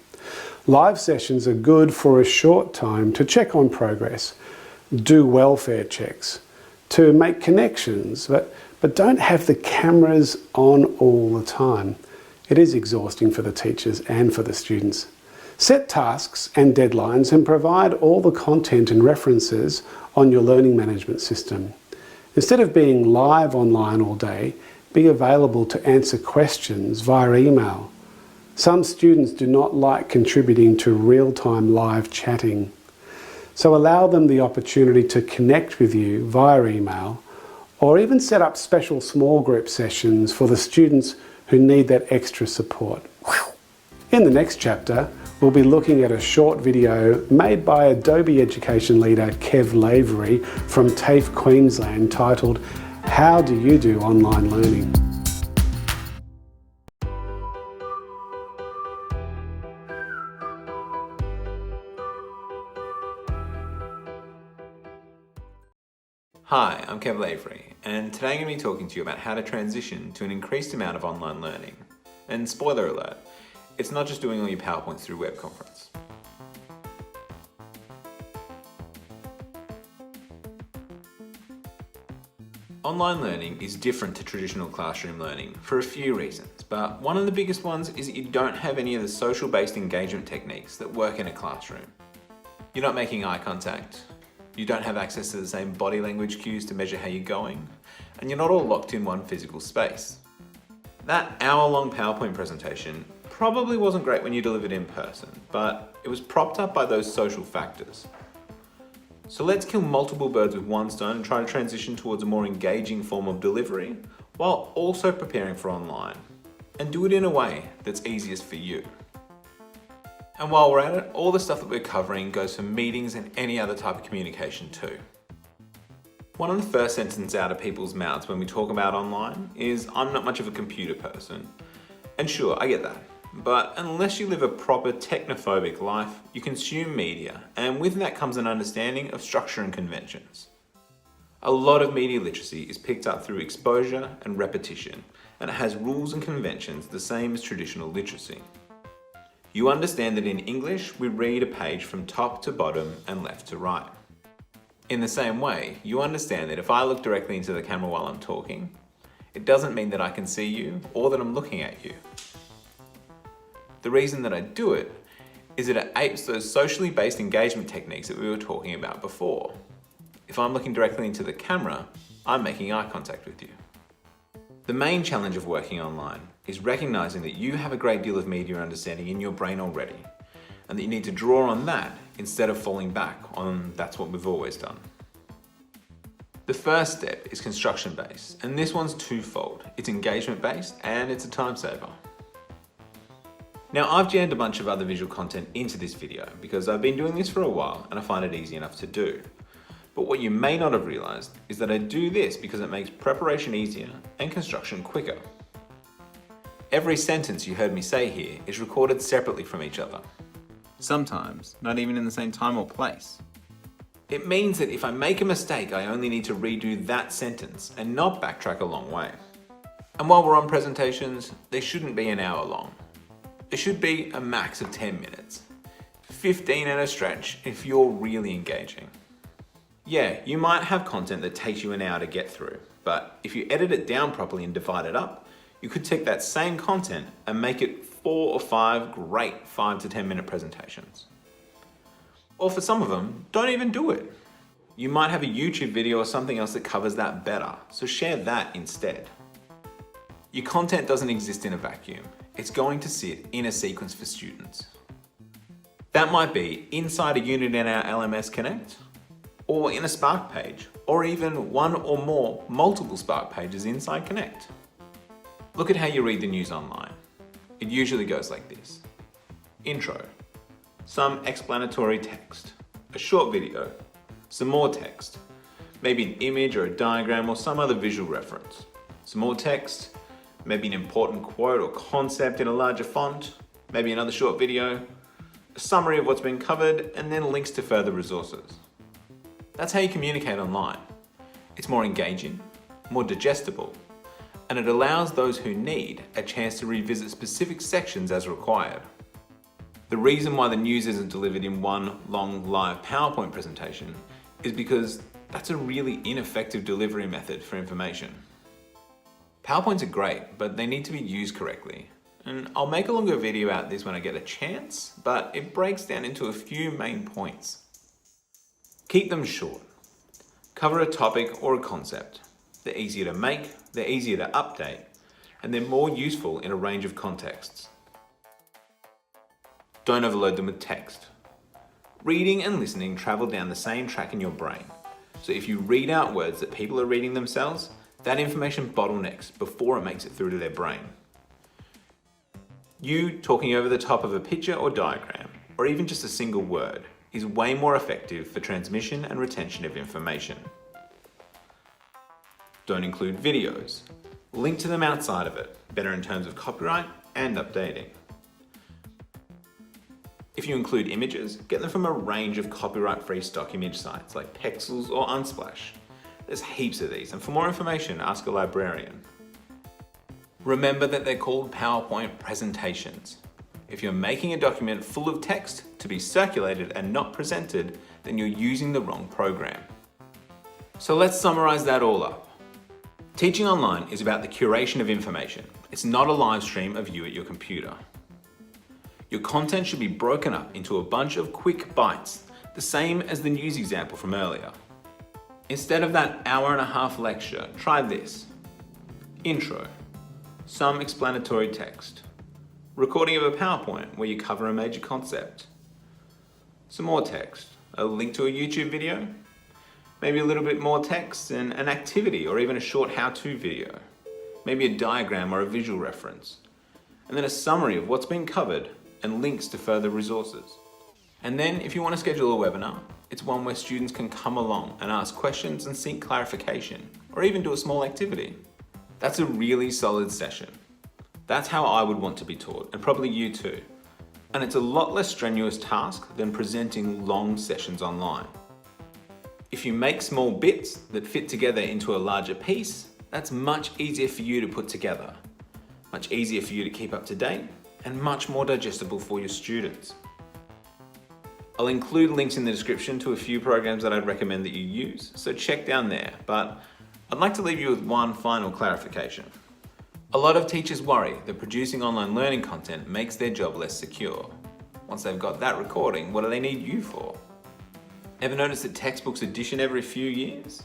Live sessions are good for a short time to check on progress, do welfare checks, to make connections, but don't have the cameras on all the time. It is exhausting for the teachers and for the students. Set tasks and deadlines and provide all the content and references on your learning management system. Instead of being live online all day, be available to answer questions via email. Some students do not like contributing to real-time live chatting. So allow them the opportunity to connect with you via email, or even set up special small group sessions for the students who need that extra support. In the next chapter, we'll be looking at a short video made by Adobe Education leader Kev Lavery from TAFE Queensland titled, "How do you do online learning?" Hi, I'm Kev Lavery, and today I'm going to be talking to you about how to transition to an increased amount of online learning. And spoiler alert, it's not just doing all your PowerPoints through web conference. Online learning is different to traditional classroom learning for a few reasons, but one of the biggest ones is that you don't have any of the social-based engagement techniques that work in a classroom. You're not making eye contact, you don't have access to the same body language cues to measure how you're going, and you're not all locked in one physical space. That hour-long PowerPoint presentation probably wasn't great when you delivered in person, but it was propped up by those social factors. So let's kill multiple birds with one stone and try to transition towards a more engaging form of delivery while also preparing for online, and do it in a way that's easiest for you. And while we're at it, all the stuff that we're covering goes for meetings and any other type of communication too. One of the first sentences out of people's mouths when we talk about online is, "I'm not much of a computer person." And sure, I get that. But unless you live a proper technophobic life, you consume media, and with that comes an understanding of structure and conventions. A lot of media literacy is picked up through exposure and repetition, and it has rules and conventions the same as traditional literacy. You understand that in English, we read a page from top to bottom and left to right. In the same way, you understand that if I look directly into the camera while I'm talking, it doesn't mean that I can see you or that I'm looking at you. The reason that I do it is that it apes those socially based engagement techniques that we were talking about before. If I'm looking directly into the camera, I'm making eye contact with you. The main challenge of working online is recognizing that you have a great deal of media understanding in your brain already, and that you need to draw on that instead of falling back on "that's what we've always done." The first step is construction based, and this one's twofold. It's engagement based and it's a time saver. Now, I've jammed a bunch of other visual content into this video because I've been doing this for a while and I find it easy enough to do. But what you may not have realized is that I do this because it makes preparation easier and construction quicker. Every sentence you heard me say here is recorded separately from each other. Sometimes not even in the same time or place. It means that if I make a mistake, I only need to redo that sentence and not backtrack a long way. And while we're on presentations, they shouldn't be an hour long. It should be a max of 10 minutes. 15 at a stretch if you're really engaging. Yeah, you might have content that takes you an hour to get through, but if you edit it down properly and divide it up, you could take that same content and make it 4 or 5 great 5 to 10 minute presentations. Or for some of them, don't even do it. You might have a YouTube video or something else that covers that better, so share that instead. Your content doesn't exist in a vacuum. It's going to sit in a sequence for students. That might be inside a unit in our LMS Connect, or in a Spark page, or even one or more multiple Spark pages inside Connect. Look at how you read the news online. It usually goes like this. Intro, some explanatory text, a short video, some more text, maybe an image or a diagram or some other visual reference, some more text, maybe an important quote or concept in a larger font, maybe another short video, a summary of what's been covered, and then links to further resources. That's how you communicate online. It's more engaging, more digestible, and it allows those who need a chance to revisit specific sections as required. The reason why the news isn't delivered in one long live PowerPoint presentation is because that's a really ineffective delivery method for information. PowerPoints are great, but they need to be used correctly. And I'll make a longer video out this when I get a chance, but it breaks down into a few main points. Keep them short. Cover a topic or a concept. They're easier to make, they're easier to update, and they're more useful in a range of contexts. Don't overload them with text. Reading and listening travel down the same track in your brain. So if you read out words that people are reading themselves, that information bottlenecks before it makes it through to their brain. You talking over the top of a picture or diagram, or even just a single word, is way more effective for transmission and retention of information. Don't include videos. Link to them outside of it, better in terms of copyright and updating. If you include images, get them from a range of copyright-free stock image sites like Pexels or Unsplash. There's heaps of these, and for more information, ask a librarian. Remember that they're called PowerPoint presentations. If you're making a document full of text to be circulated and not presented, then you're using the wrong program. So let's summarize that all up. Teaching online is about the curation of information. It's not a live stream of you at your computer. Your content should be broken up into a bunch of quick bites, the same as the news example from earlier. Instead of that hour-and-a-half lecture, try this. Intro, some explanatory text, recording of a PowerPoint where you cover a major concept, some more text, a link to a YouTube video, maybe a little bit more text and an activity or even a short how-to video, maybe a diagram or a visual reference, and then a summary of what's been covered and links to further resources. And then if you want to schedule a webinar, it's one where students can come along and ask questions and seek clarification, or even do a small activity. That's a really solid session. That's how I would want to be taught, and probably you too. And it's a lot less strenuous task than presenting long sessions online. If you make small bits that fit together into a larger piece, that's much easier for you to put together, much easier for you to keep up to date, and much more digestible for your students. I'll include links in the description to a few programs that I'd recommend that you use, so check down there, but I'd like to leave you with one final clarification. A lot of teachers worry that producing online learning content makes their job less secure. Once they've got that recording, what do they need you for? Ever notice that textbooks edition every few years?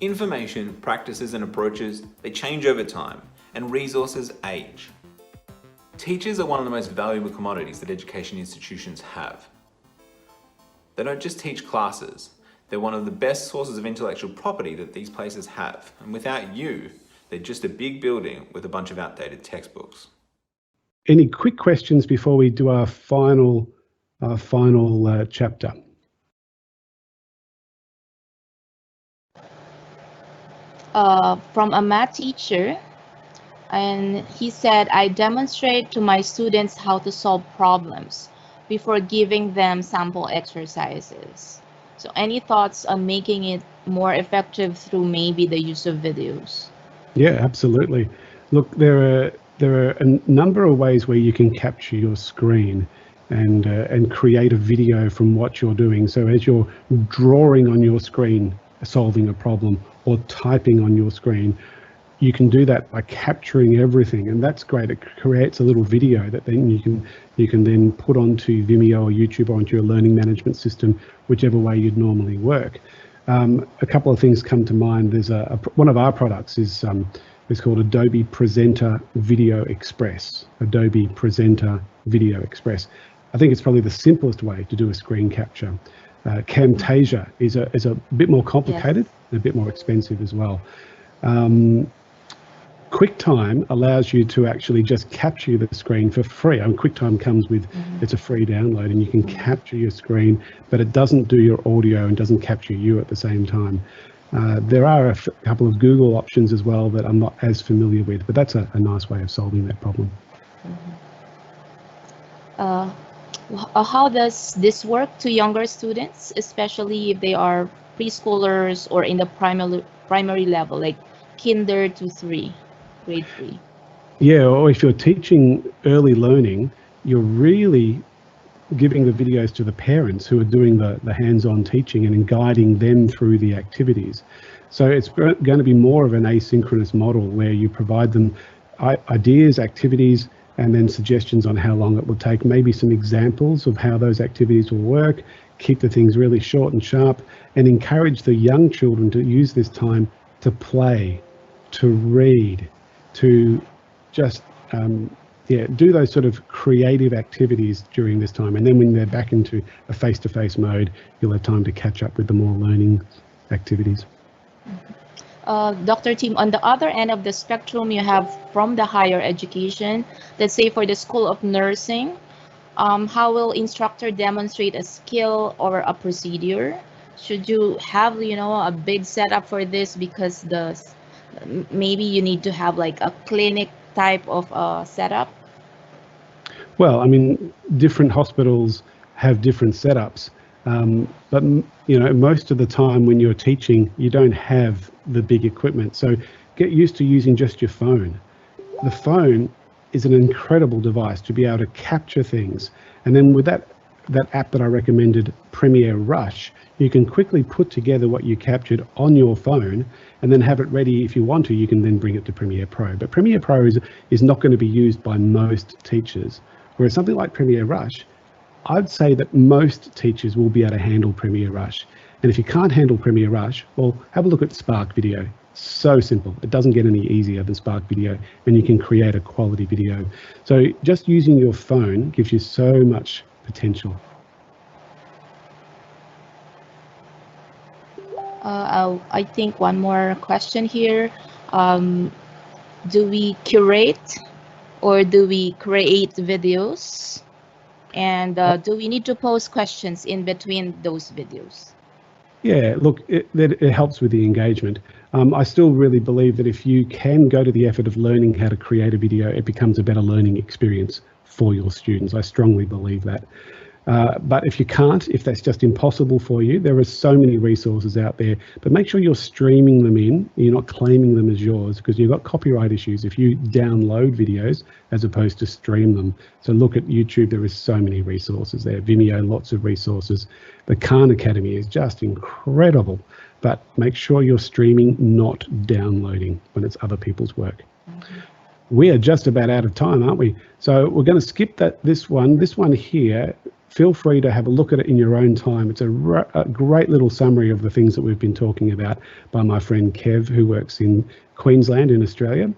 Information, practices and approaches, they change over time, and resources age. Teachers are one of the most valuable commodities that education institutions have. They don't just teach classes, they're one of the best sources of intellectual property that these places have, and without you, they're just a big building with a bunch of outdated textbooks. Any quick questions before we do our final chapter? From a math teacher, and he said, I demonstrate to my students how to solve problems before giving them sample exercises. So any thoughts on making it more effective through maybe the use of videos? Yeah, absolutely. Look, there are a number of ways where you can capture your screen and create a video from what you're doing. So as you're drawing on your screen, solving a problem, or typing on your screen, you can do that by capturing everything, and that's great. It creates a little video that then you can then put onto Vimeo or YouTube or onto your learning management system, whichever way you'd normally work. A couple of things come to mind. There's one of our products is called Adobe Presenter Video Express. Adobe Presenter Video Express. I think it's probably the simplest way to do a screen capture. Camtasia is a bit more complicated, yes, and a bit more expensive as well. QuickTime allows you to actually just capture the screen for free. I mean, QuickTime comes with, it's a free download, and you can capture your screen, but it doesn't do your audio and doesn't capture you at the same time. There are a couple of Google options as well that I'm not as familiar with, but that's a nice way of solving that problem. How does this work to younger students, especially if they are preschoolers or in the primary level, like kinder to grade 3? Yeah, or if you're teaching early learning, you're really giving the videos to the parents who are doing the hands-on teaching and guiding them through the activities. So it's going to be more of an asynchronous model where you provide them ideas, activities, and then suggestions on how long it will take, maybe some examples of how those activities will work, keep the things really short and sharp, and encourage the young children to use this time to play, to read, to just do those sort of creative activities during this time. And then when they're back into a face-to-face mode, you'll have time to catch up with the more learning activities. Dr. Tim, on the other end of the spectrum, you have from the higher education, let's say for the School of Nursing, how will instructor demonstrate a skill or a procedure? Should you have, a big setup for this, because maybe you need to have like a clinic type of setup? Well, I mean, different hospitals have different setups, but most of the time when you're teaching, you don't have the big equipment. So get used to using just your phone. The phone is an incredible device to be able to capture things, and then with that app that I recommended, Premiere Rush, you can quickly put together what you captured on your phone and then have it ready. If you want to, you can then bring it to Premiere Pro. But Premiere Pro is not going to be used by most teachers, whereas something like Premiere Rush, I'd say that most teachers will be able to handle Premiere Rush. And if you can't handle Premiere Rush, well, have a look at Spark Video. So simple. It doesn't get any easier than Spark Video, and you can create a quality video. So just using your phone gives you so much potential. I think one more question here. Do we curate or do we create videos? And do we need to post questions in between those videos? Yeah, look, it helps with the engagement. I still really believe that if you can go to the effort of learning how to create a video, it becomes a better learning experience for your students. I strongly believe that. But if you can't, if that's just impossible for you, there are so many resources out there. But make sure you're streaming them in. You're not claiming them as yours, because you've got copyright issues if you download videos as opposed to stream them. So look at YouTube. There is so many resources there. Vimeo, lots of resources. The Khan Academy is just incredible. But make sure you're streaming, not downloading when it's other people's work. We are just about out of time, aren't we? So we're going to skip this one here. Feel free to have a look at it in your own time. It's a great little summary of the things that we've been talking about by my friend Kev, who works in Queensland in Australia.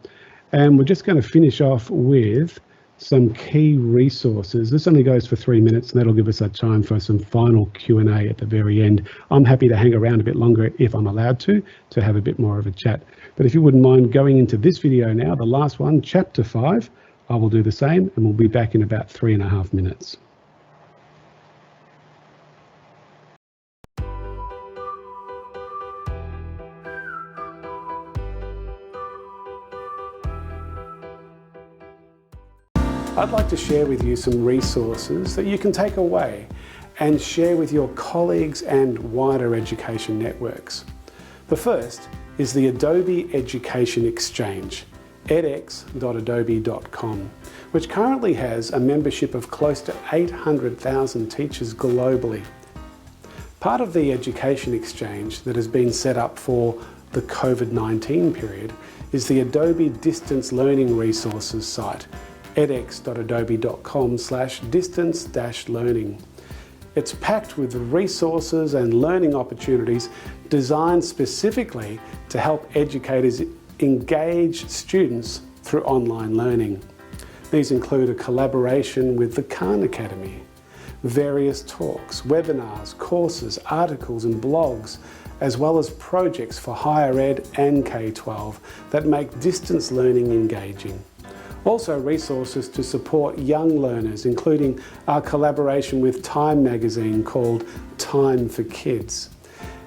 And we're just going to finish off with some key resources. This only goes for 3 minutes, and that'll give us a time for some final Q&A at the very end. I'm happy to hang around a bit longer if I'm allowed to have a bit more of a chat. But if you wouldn't mind going into this video now, the last one, chapter 5, I will do the same, and we'll be back in about 3.5 minutes. I'd like to share with you some resources that you can take away and share with your colleagues and wider education networks. The first is the Adobe Education Exchange, edx.adobe.com, which currently has a membership of close to 800,000 teachers globally. Part of the Education Exchange that has been set up for the COVID-19 period is the Adobe Distance Learning Resources site, edx.adobe.com/distance-learning. It's packed with resources and learning opportunities designed specifically to help educators engage students through online learning. These include a collaboration with the Khan Academy, various talks, webinars, courses, articles and blogs, as well as projects for higher ed and K-12 that make distance learning engaging. Also resources to support young learners, including our collaboration with Time magazine called Time for Kids,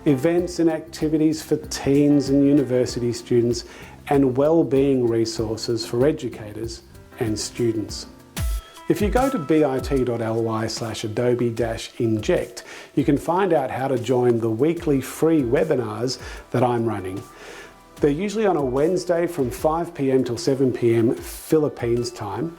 events and activities for teens and university students, and well-being resources for educators and students. If you go to bit.ly/adobe-inject, you can find out how to join the weekly free webinars that I'm running. They're usually on a Wednesday from 5 p.m. till 7 p.m. Philippines time,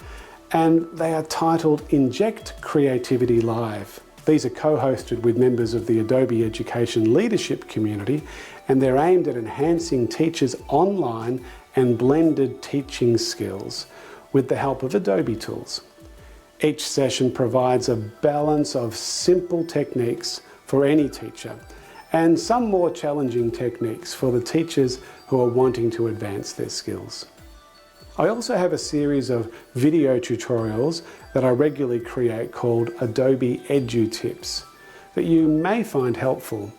and they are titled Inject Creativity Live. These are co-hosted with members of the Adobe Education Leadership community, and they're aimed at enhancing teachers' online and blended teaching skills with the help of Adobe tools. Each session provides a balance of simple techniques for any teacher and some more challenging techniques for the teachers who are wanting to advance their skills. I also have a series of video tutorials that I regularly create called Adobe Edu Tips that you may find helpful.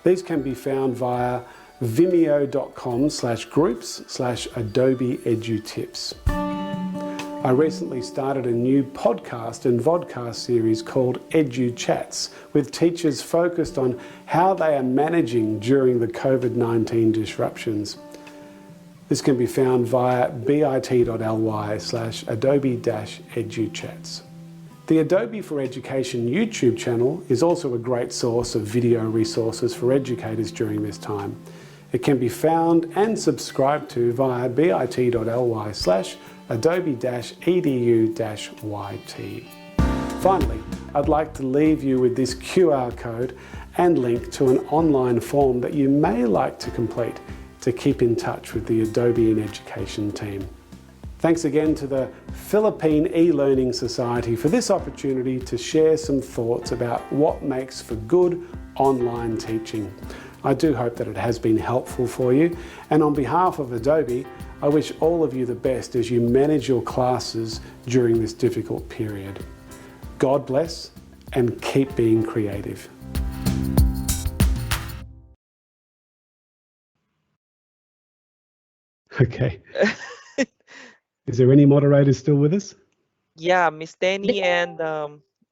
These can be found via vimeo.com/groups/Adobe Edu Tips. I recently started a new podcast and vodcast series called Edu Chats with teachers focused on how they are managing during the COVID-19 disruptions. This can be found via bit.ly/adobe-educhats. The Adobe for Education YouTube channel is also a great source of video resources for educators during this time. It can be found and subscribed to via bit.ly/adobe-edu-yt. Finally, I'd like to leave you with this QR code and link to an online form that you may like to complete to keep in touch with the Adobe in Education team. Thanks again to the Philippine eLearning Society for this opportunity to share some thoughts about what makes for good online teaching. I do hope that it has been helpful for you, and on behalf of Adobe, I wish all of you the best as you manage your classes during this difficult period. God bless and keep being creative. Okay. Is there any moderators still with us? Yeah, Miss Tenny and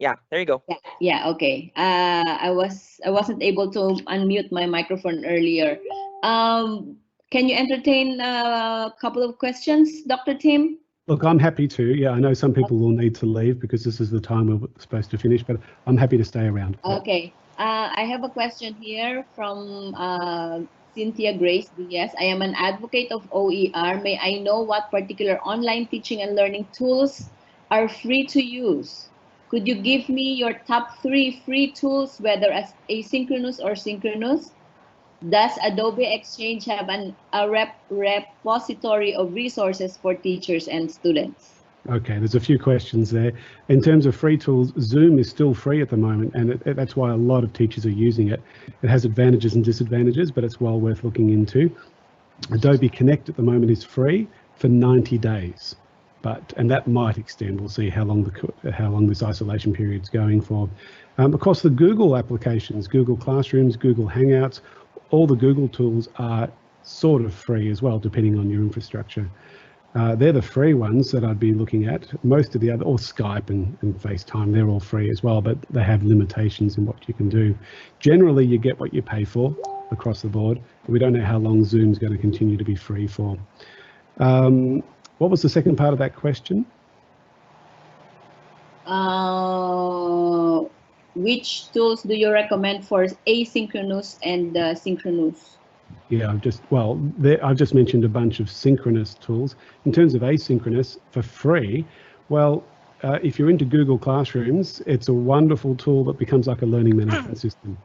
Yeah, there you go. Yeah, okay. I wasn't able to unmute my microphone earlier. Can you entertain a couple of questions, Dr. Tim? Look, I'm happy to. Yeah, I know some people will need to leave because this is the time we're supposed to finish, but I'm happy to stay around. Okay. I have a question here from Cynthia Grace Diaz. I am an advocate of OER. May I know what particular online teaching and learning tools are free to use? Could you give me your top 3 free tools, whether as asynchronous or synchronous? Does Adobe Exchange have a repository of resources for teachers and students? Okay, there's a few questions there. In terms of free tools, Zoom is still free at the moment, and that's why a lot of teachers are using it. It has advantages and disadvantages, but it's well worth looking into. Adobe Connect at the moment is free for 90 days, and that might extend. We'll see how long this isolation period is going for. Of course, the Google applications, Google Classrooms, Google Hangouts, all the Google tools are sort of free as well, depending on your infrastructure. They're the free ones that I'd be looking at. Most of the other, or Skype and FaceTime, they're all free as well, but they have limitations in what you can do. Generally, you get what you pay for across the board. We don't know how long Zoom's going to continue to be free for. What was the second part of that question? Which tools do you recommend for asynchronous and synchronous? Yeah, I've just mentioned a bunch of synchronous tools. In terms of asynchronous, for free, well, if you're into Google Classrooms, it's a wonderful tool that becomes like a learning management system.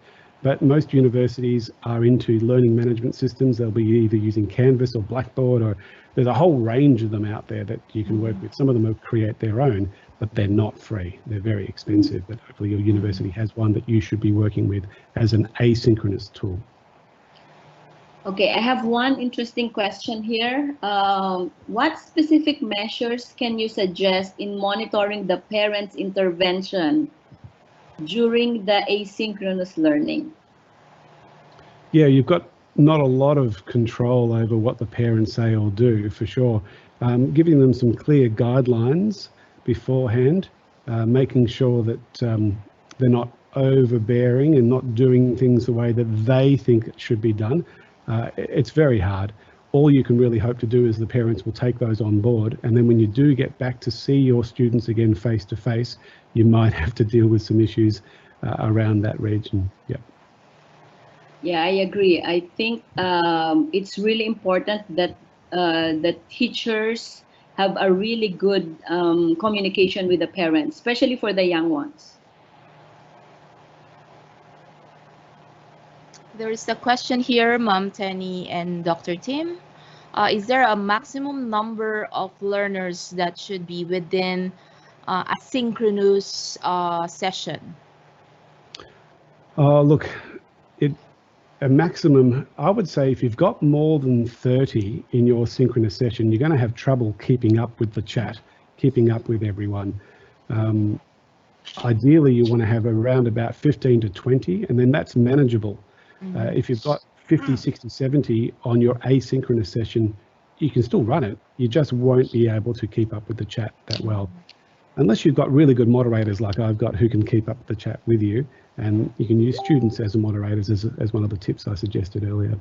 But most universities are into learning management systems. They'll be either using Canvas or Blackboard, or there's a whole range of them out there that you can work with. Some of them will create their own, but they're not free. They're very expensive, but hopefully your university has one that you should be working with as an asynchronous tool. Okay, I have one interesting question here. What specific measures can you suggest in monitoring the parents' intervention during the asynchronous learning? Yeah, you've got not a lot of control over what the parents say or do, for sure. Giving them some clear guidelines beforehand, making sure that they're not overbearing and not doing things the way that they think it should be done. It's very hard. All you can really hope to do is the parents will take those on board, and then when you do get back to see your students again face to face, you might have to deal with some issues around that region. Yeah. Yeah, I agree. I think it's really important that the teachers have a really good communication with the parents, especially for the young ones. There is a question here, Ma'am Tenny and Dr. Tim. Is there a maximum number of learners that should be within a synchronous session? Look, a maximum, I would say if you've got more than 30 in your synchronous session, you're going to have trouble keeping up with the chat, keeping up with everyone. Ideally, you want to have around about 15 to 20, and then that's manageable. If you've got 50, 60, 70 on your asynchronous session, you can still run it. You just won't be able to keep up with the chat that well. Unless you've got really good moderators like I've got who can keep up the chat with you, and you can use students as moderators as one of the tips I suggested earlier.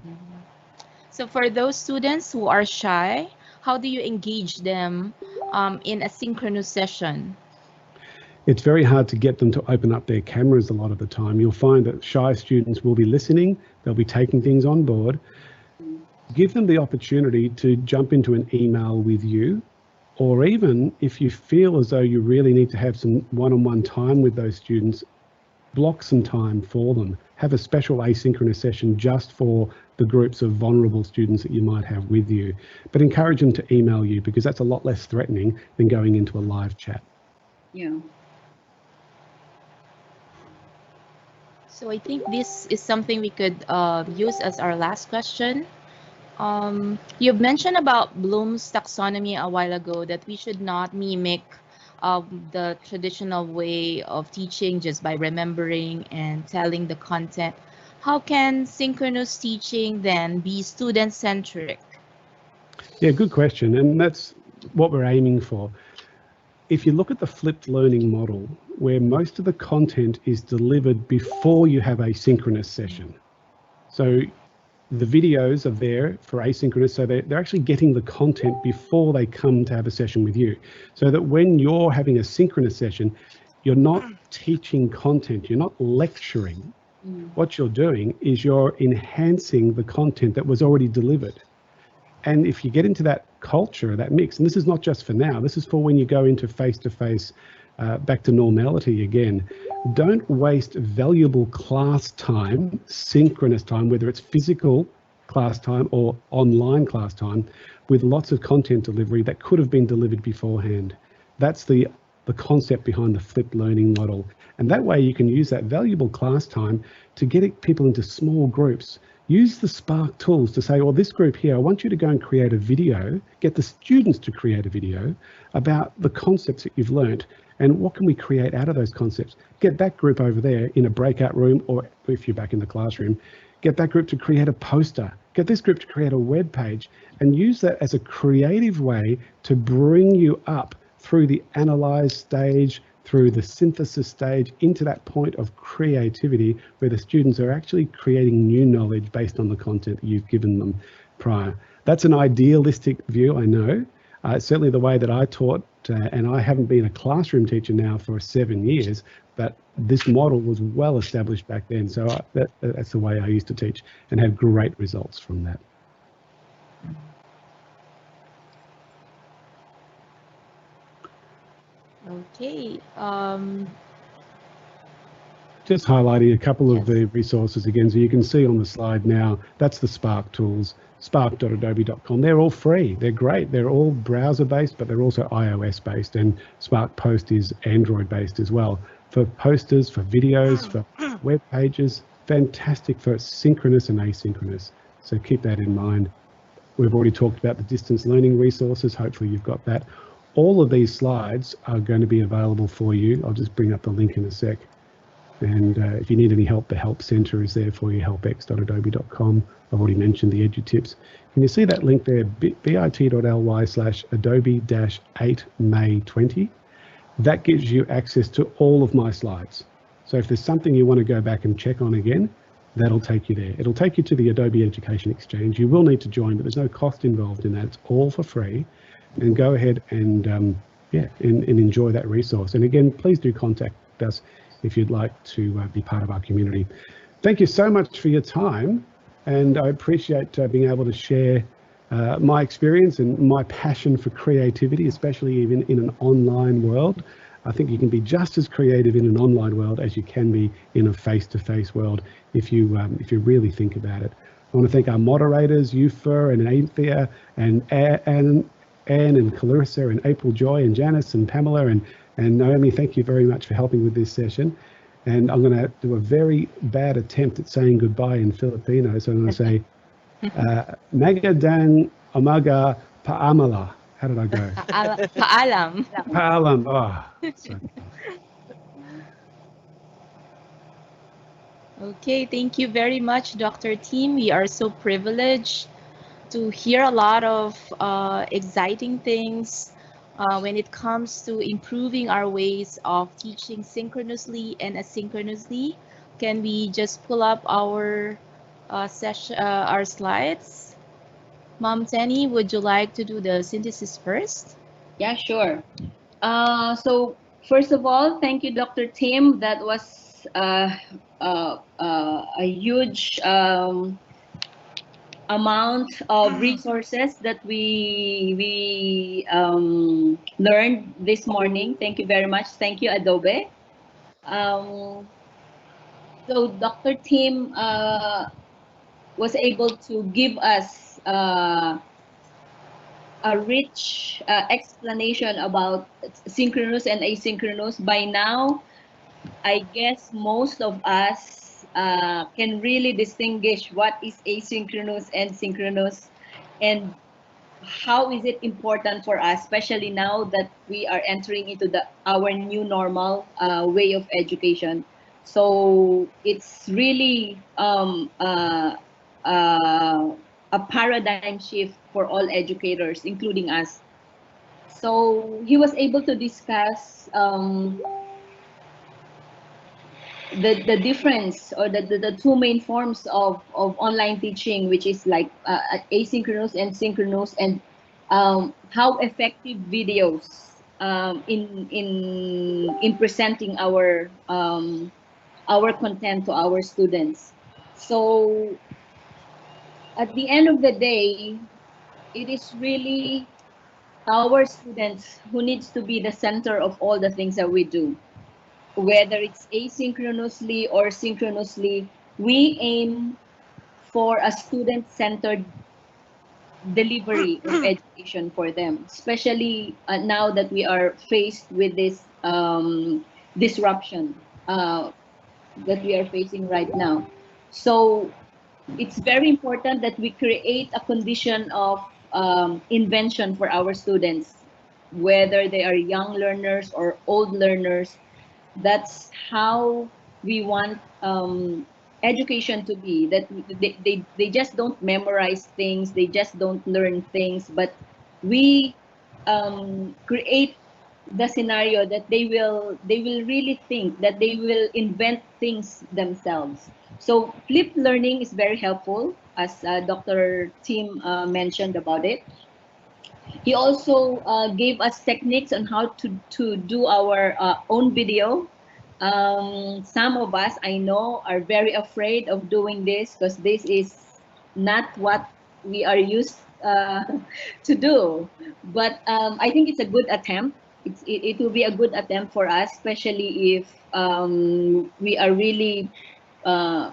So for those students who are shy, how do you engage them in a synchronous session? It's very hard to get them to open up their cameras a lot of the time. You'll find that shy students will be listening, they'll be taking things on board. Give them the opportunity to jump into an email with you, or even if you feel as though you really need to have some one-on-one time with those students, block some time for them. Have a special asynchronous session just for the groups of vulnerable students that you might have with you. But encourage them to email you, because that's a lot less threatening than going into a live chat. Yeah. So I think this is something we could use as our last question. You've mentioned about Bloom's taxonomy a while ago, that we should not mimic the traditional way of teaching just by remembering and telling the content. How can synchronous teaching then be student-centric? Yeah, good question. And that's what we're aiming for. If you look at the flipped learning model, where most of the content is delivered before you have a synchronous session. So the videos are there for asynchronous, so they're actually getting the content before they come to have a session with you. So that when you're having a synchronous session, you're not teaching content, you're not lecturing. What you're doing is you're enhancing the content that was already delivered. And if you get into that culture, that mix, and this is not just for now, this is for when you go into face-to-face, back to normality again, don't waste valuable class time, synchronous time, whether it's physical class time or online class time, with lots of content delivery that could have been delivered beforehand. That's the concept behind the flipped learning model. And that way you can use that valuable class time to get people into small groups. Use the Spark tools to say, well, this group here, I want you to go and create a video, get the students to create a video about the concepts that you've learnt and what can we create out of those concepts. Get that group over there in a breakout room, or if you're back in the classroom, get that group to create a poster, get this group to create a web page, and use that as a creative way to bring you up through the analyze stage, through the synthesis stage, into that point of creativity where the students are actually creating new knowledge based on the content that you've given them prior. That's an idealistic view, I know. It's certainly the way that I taught, and I haven't been a classroom teacher now for 7 years, but this model was well established back then. So that's the way I used to teach and had great results from that. Okay. Just highlighting a couple of the resources again, so you can see on the slide now, that's the Spark tools, spark.adobe.com. They're all free, they're great. They're all browser-based, but they're also iOS-based, and Spark Post is Android-based as well. For posters, for videos, for web pages, fantastic for synchronous and asynchronous. So keep that in mind. We've already talked about the distance learning resources. Hopefully you've got that. All of these slides are going to be available for you. I'll just bring up the link in a sec. And if you need any help, the Help Center is there for you, helpx.adobe.com. I've already mentioned the EduTips. Can you see that link there, bit.ly/adobe-8may20? That gives you access to all of my slides. So if there's something you want to go back and check on again, that'll take you there. It'll take you to the Adobe Education Exchange. You will need to join, but there's no cost involved in that. It's all for free. And go ahead and, and enjoy that resource. And again, please do contact us if you'd like to be part of our community. Thank you so much for your time, and I appreciate being able to share my experience and my passion for creativity, especially even in an online world. I think you can be just as creative in an online world as you can be in a face-to-face world if you really think about it. I want to thank our moderators, Ufer and Anthea and Anne and Clarissa and April Joy and Janice and Pamela and Naomi. Thank you very much for helping with this session. And I'm going to do a very bad attempt at saying goodbye in Filipino. So I'm going to say, Magandang umaga paamala. How did I go? Paalam. Paalam. Oh, so. Okay, thank you very much, Dr. Tim. We are so privileged to hear a lot of exciting things when it comes to improving our ways of teaching synchronously and asynchronously. Can we just pull up our session, our slides? Mom Tenny, would you like to do the synthesis first? Yeah, sure. So first of all, thank you, Dr. Tim. That was a huge amount of resources that we learned this morning. Thank you very much. Thank you, Adobe. So Dr. Tim was able to give us a rich explanation about synchronous and asynchronous. By now, I guess most of us can really distinguish what is asynchronous and synchronous, and how is it important for us, especially now that we are entering into our new normal way of education. So it's really a paradigm shift for all educators, including us. So he was able to discuss the difference, or the two main forms of online teaching, which is like asynchronous and synchronous, and how effective videos in presenting our content to our students. So at the end of the day, it is really our students who needs to be the center of all the things that we do, whether it's asynchronously or synchronously. We aim for a student-centered delivery of education for them, especially now that we are faced with this disruption that we are facing right now. So it's very important that we create a condition of invention for our students, whether they are young learners or old learners. That's how we want education to be, that they just don't memorize things, they just don't learn things, but we create the scenario that they will really think, that they will invent things themselves. So flipped learning is very helpful, as Dr. Tim mentioned about it. He also gave us techniques on how to do our own video. Some of us, I know, are very afraid of doing this because this is not what we are used to do. But I think it's a good attempt. It will be a good attempt for us, especially if we are really uh,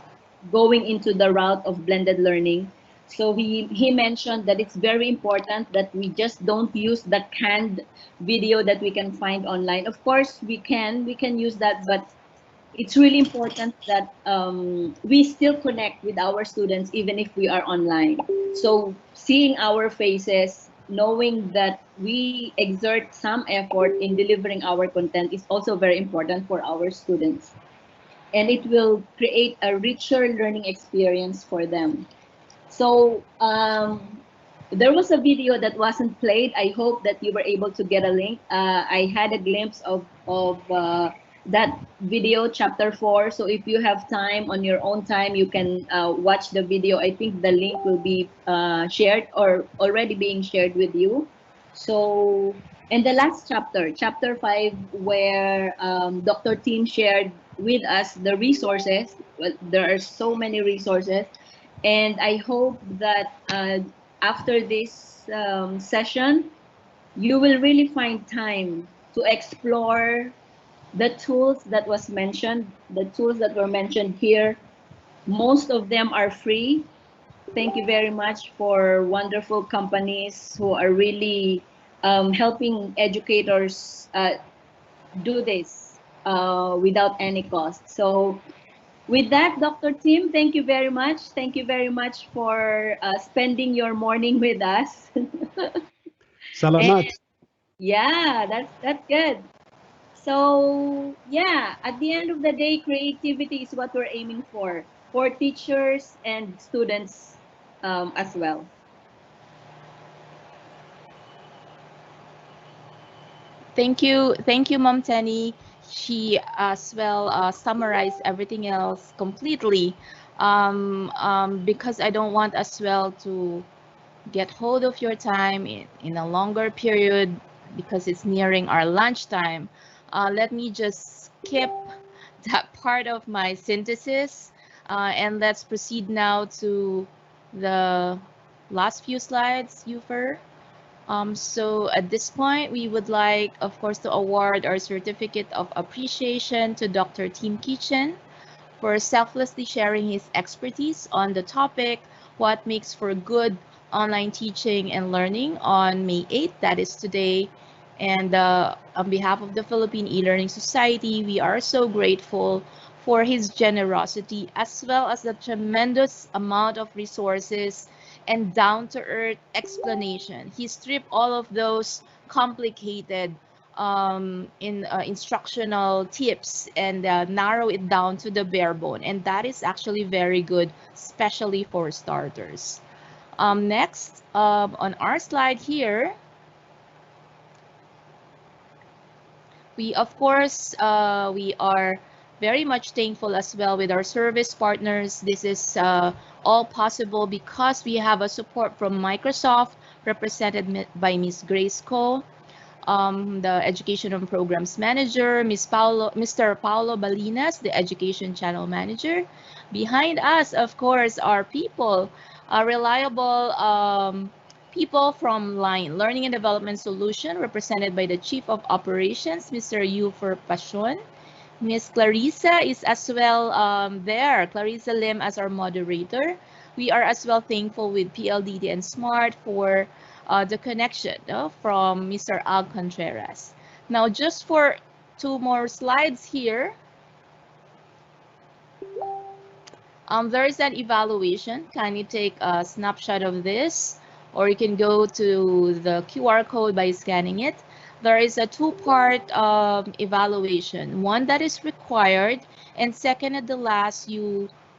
going into the route of blended learning. So he mentioned that it's very important that we just don't use the canned video that we can find online. Of course, we can use that, but it's really important that we still connect with our students even if we are online. So seeing our faces, knowing that we exert some effort in delivering our content is also very important for our students, and it will create a richer learning experience for them. So there was a video that wasn't played. I hope that you were able to get a link. I had a glimpse of that video, chapter 4. So if you have time on your own time, you can watch the video. I think the link will be shared or already being shared with you. So, and the last chapter, chapter 5, where Dr. Tim shared with us the resources. Well, there are so many resources, and I hope that after this session, you will really find time to explore the tools that was mentioned, the tools that were mentioned here. Most of them are free. Thank you very much for wonderful companies who are really helping educators do this without any cost. So with that, Dr. Tim, thank you very much. Thank you very much for spending your morning with us. And Salamat. yeah, that's good. So yeah, at the end of the day, creativity is what we're aiming for teachers and students as well. Thank you, Mom Tenny. She as well summarized everything else completely, because I don't want as well to get hold of your time in a longer period because it's nearing our lunchtime. Let me just skip that part of my synthesis, and let's proceed now to the last few slides, Yufer. So at this point, we would like, of course, to award our certificate of appreciation to Dr. Tim Kitchen for selflessly sharing his expertise on the topic, what makes for good online teaching and learning on May 8th, that is today. And on behalf of the Philippine eLearning Society, we are so grateful for his generosity as well as the tremendous amount of resources and down-to-earth explanation. He stripped all of those complicated instructional tips and narrow it down to the bare bone, and that is actually very good, especially for starters. Next, on our slide here, we of course we are very much thankful as well with our service partners. This is all possible because we have a support from Microsoft, represented by Ms. Grace Ko, the Education and Programs Manager, Mr. Paulo Balinas, the Education Channel Manager. Behind us, of course, are people, reliable people from Line Learning and Development Solution, represented by the Chief of Operations, Mr. Yufer Pasion. Miss Clarissa is as well there, Clarissa Lim as our moderator. We are as well thankful with PLDT and Smart for the connection from Mr. Al Contreras. Now, just for 2 more slides here, there is an evaluation. Can you take a snapshot of this? Or you can go to the QR code by scanning it. There is a 2-part evaluation. One that is required, and second at the last,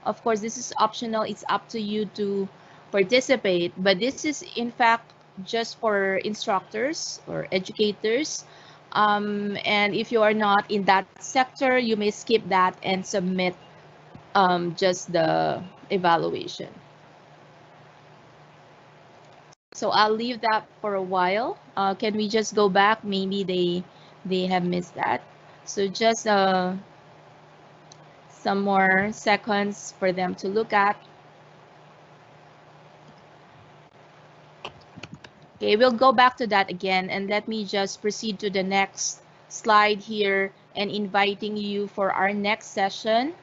of course, this is optional. It's up to you to participate. But this is, in fact, just for instructors or educators. And if you are not in that sector, you may skip that and submit just the evaluation. So I'll leave that for a while. Can we just go back? Maybe they have missed that. So just some more seconds for them to look at. Okay, we'll go back to that again, and let me just proceed to the next slide here and inviting you for our next session.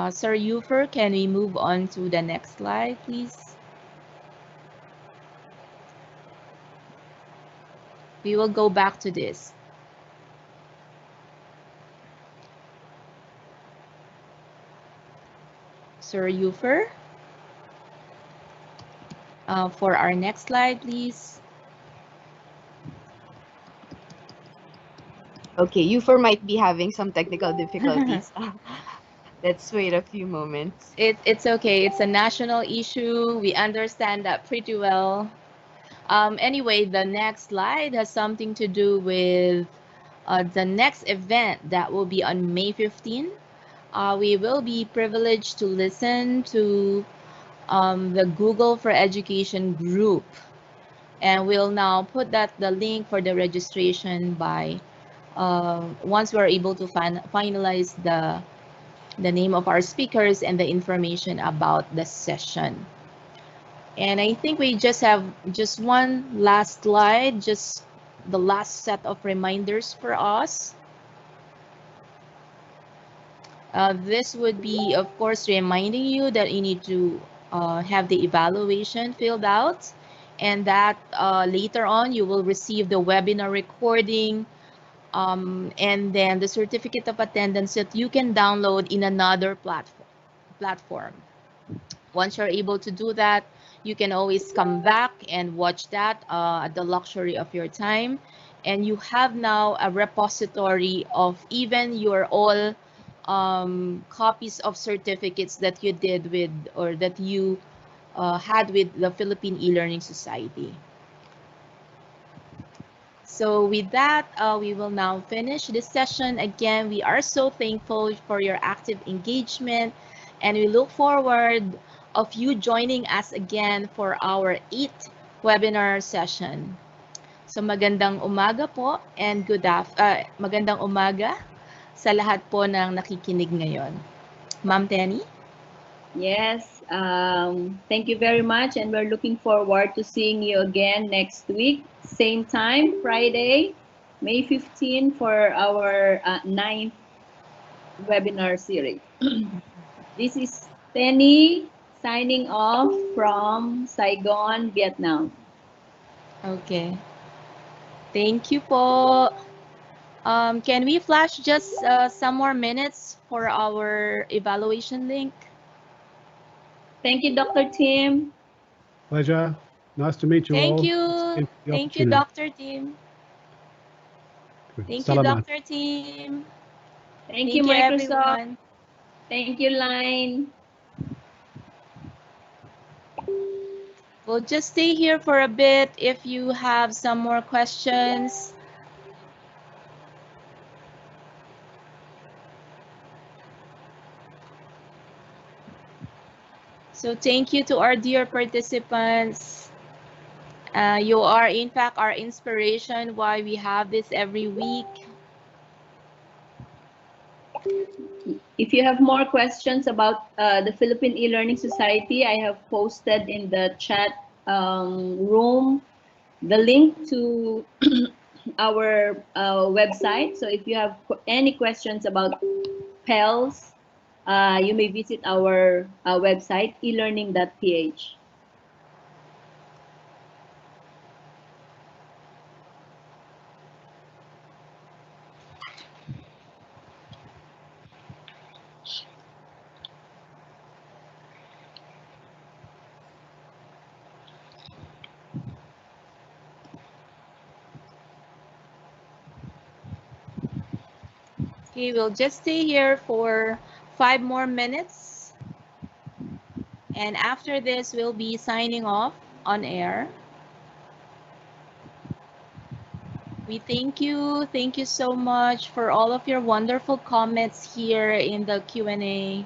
Sir Ufer, can we move on to the next slide, please? We will go back to this. Sir Ufer, for our next slide, please. Okay, Ufer might be having some technical difficulties. Let's wait a few moments. It's okay. It's a national issue. We understand that pretty well. Anyway, the next slide has something to do with the next event that will be on May 15. We will be privileged to listen to the Google for Education group. And we'll now put the link for the registration by once we're able to finalize the name of our speakers and the information about the session. And I think we just have just one last slide, just the last set of reminders for us. This would be, of course, reminding you that you need to have the evaluation filled out, and that later on you will receive the webinar recording, and then the certificate of attendance that you can download in another platform. Once you're able to do that, you can always come back and watch that at the luxury of your time. And you have now a repository of even your all copies of certificates that you did with, or that you had with the Philippine eLearning Society. So with that, we will now finish this session. Again, we are so thankful for your active engagement, and we look forward of you joining us again for our 8th webinar session. So magandang umaga po, and magandang umaga sa lahat po ng nakikinig ngayon. Ma'am Tenny? Yes, thank you very much, and we're looking forward to seeing you again next week, same time, Friday, May 15, for our 9th webinar series. This is Tenny signing off from Saigon, Vietnam. Okay. Thank you po. Can we flash just some more minutes for our evaluation link? Thank you, Dr. Tim. Pleasure. Nice to meet you all. Thank you. Thank you, Dr. Tim. Thank you, Salamat. Dr. Tim. Thank you, Microsoft. Everyone. Thank you, Line. We'll just stay here for a bit if you have some more questions. So thank you to our dear participants. You are, in fact, our inspiration why we have this every week. If you have more questions about the Philippine eLearning Society, I have posted in the chat room the link to our website. So if you have any questions about PeLS, you may visit our website, elearning.ph. Okay, we'll just stay here for 5 more minutes. And after this, we'll be signing off on air. We thank you. Thank you so much for all of your wonderful comments here in the Q&A.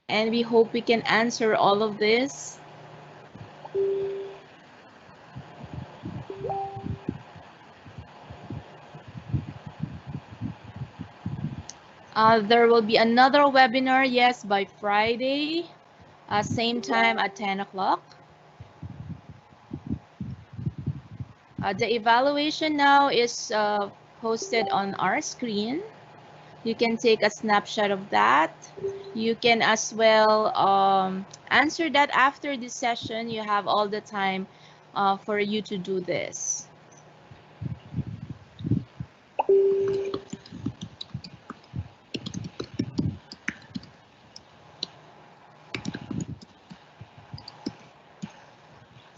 And we hope we can answer all of this. There will be another webinar, yes, by Friday, same time at 10 o'clock. The evaluation now is posted on our screen. You can take a snapshot of that. You can as well answer that after this session. You have all the time for you to do this.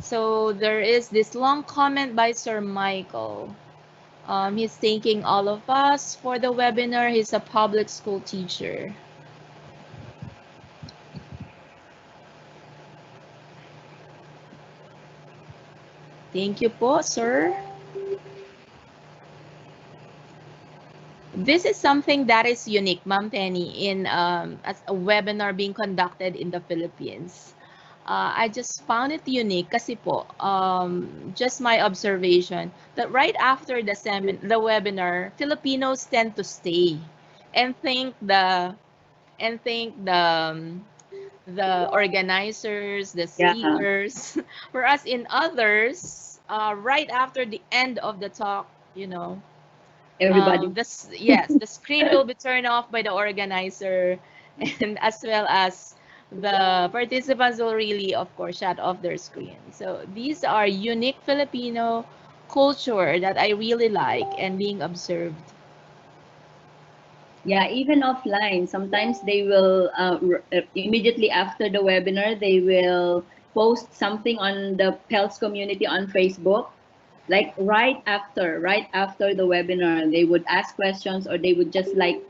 So there is this long comment by Sir Michael. He's thanking all of us for the webinar. He's a public school teacher. Thank you po, sir. This is something that is unique, Ma'am Penny, in as a webinar being conducted in the Philippines. I just found it unique kasi po, just my observation, that right after the webinar, Filipinos tend to stay and thank the organizers, the Yeah, speakers. Whereas in others, right after the end of the talk, you know, everybody. the screen will be turned off by the organizer, and as well as the participants will really, of course, shut off their screen. So these are unique Filipino culture that I really like and being observed. Yeah, even offline, sometimes they will immediately after the webinar, they will post something on the PeLS community on Facebook. Like right after the webinar, they would ask questions or they would just like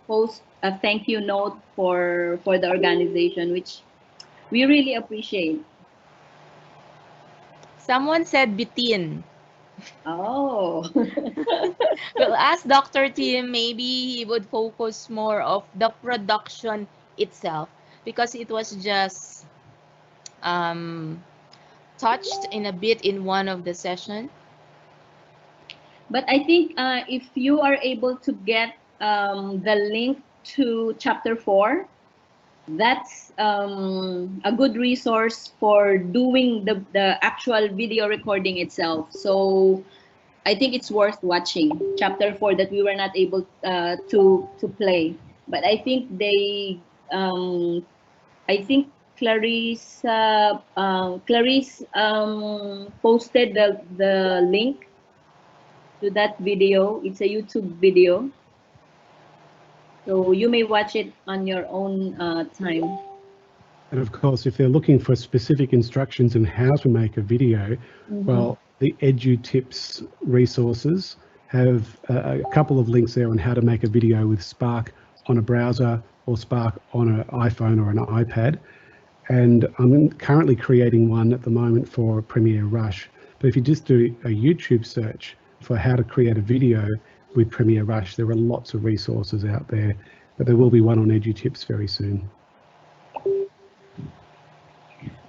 post a thank you note for the organization, which we really appreciate. Someone said bitin. Oh. We'll ask Dr. Tim, maybe he would focus more of the production itself because it was just touched in a bit in one of the session. But I think if you are able to get the link to chapter 4, that's a good resource for doing the actual video recording itself. So I think it's worth watching chapter 4 that we were not able to play. But I think I think Clarice posted the link to that video. It's a YouTube video. So you may watch it on your own time. And of course, if they're looking for specific instructions on how to make a video, well, the EduTips resources have a couple of links there on how to make a video with Spark on a browser or Spark on an iPhone or an iPad. And I'm currently creating one at the moment for Premiere Rush. But if you just do a YouTube search for how to create a video, with Premier Rush. There are lots of resources out there, but there will be one on EduTips very soon.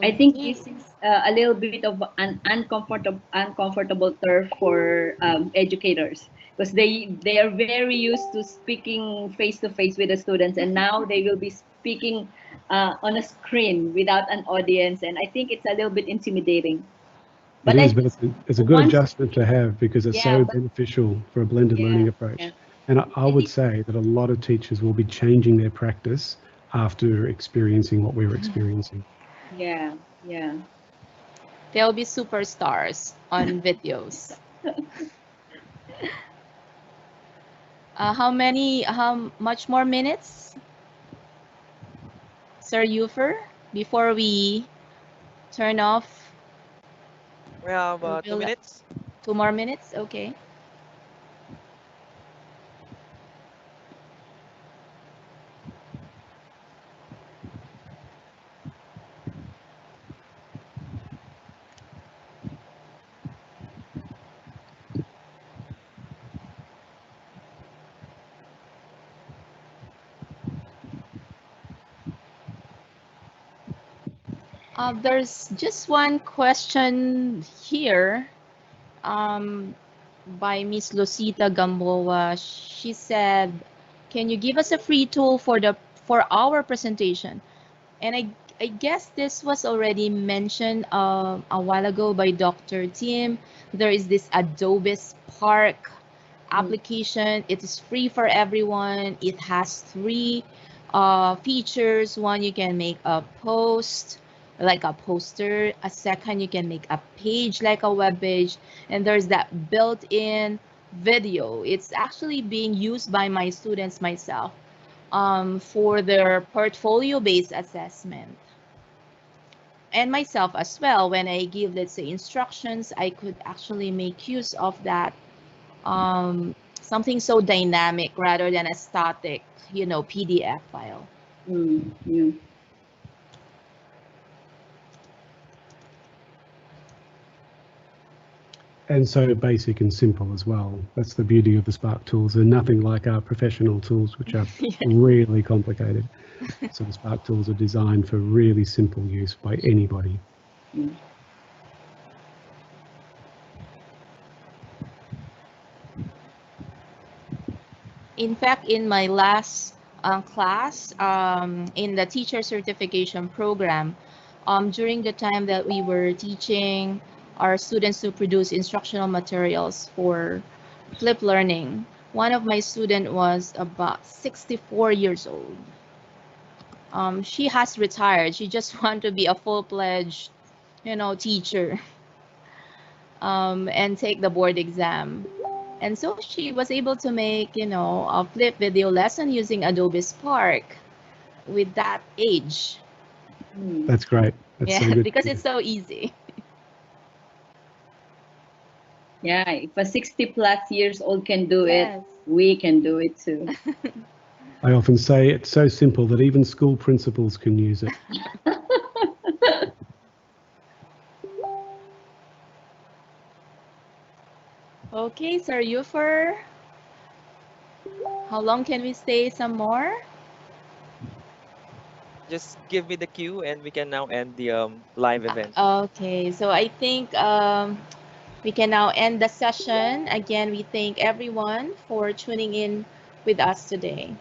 I think Okay. this is a little bit of an uncomfortable turf for educators, because they are very used to speaking face to face with the students, and now they will be speaking on a screen without an audience, and I think it's a little bit intimidating. It But I is, think but it's a good once, adjustment to have because it's yeah, so but beneficial for a blended yeah, learning yeah, approach. And I I would think, say that a lot of teachers will be changing their practice after experiencing what we're experiencing. yeah, yeah. They'll be superstars on videos. How much more minutes, Sir Eufer, before we turn off? We have Or 2 minutes. 2 more minutes? Okay. There's just one question here um, by Miss Lucita Gamboa. She said, "Can you give us a free tool for our presentation?" And I guess this was already mentioned a while ago by Dr. Tim. There is this Adobe Spark Mm, application. It is free for everyone. It has three features. One, you can make a post like a poster. A second, you can make a page like a web page. And there's that built-in video. It's actually being used by my students myself for their portfolio-based assessment. And myself as well, when I give, let's say, instructions, I could actually make use of that something so dynamic rather than a static, PDF file. yeah. And so basic and simple as well. That's the beauty of the Spark tools. They're nothing like our professional tools, which are really complicated. So the Spark tools are designed for really simple use by anybody. Yeah. In fact, in my last class in the teacher certification program, during the time that we were teaching our students to produce instructional materials for flip learning, one of my students was about 64 years old. She has retired. She just wanted to be a full-fledged, teacher and take the board exam. And so she was able to make, a flip video lesson using Adobe Spark with that age. Mm. That's great. That's so Yeah, good. because it's so easy. Yeah, if a 60 plus years old can do it, Yes. we can do it too. I often say it's so simple that even school principals can use it. Okay, Sir Eufer, how long can we stay some more? Just give me the cue and we can now end the live event. Okay, so I think we can now end the session. Again, we thank everyone for tuning in with us today.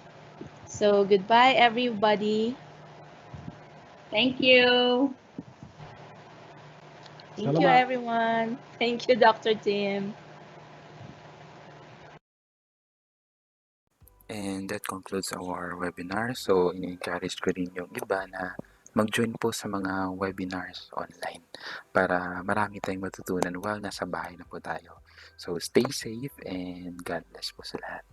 So goodbye, everybody. Thank you. Thank you, Salamat. everyone. Thank you, Dr. Tim. And that concludes our webinar. So, in-encourage ko rin yung iba na mag-join po sa mga webinars online para marami tayong matutunan while nasa bahay na po tayo. So, stay safe and God bless po sa lahat.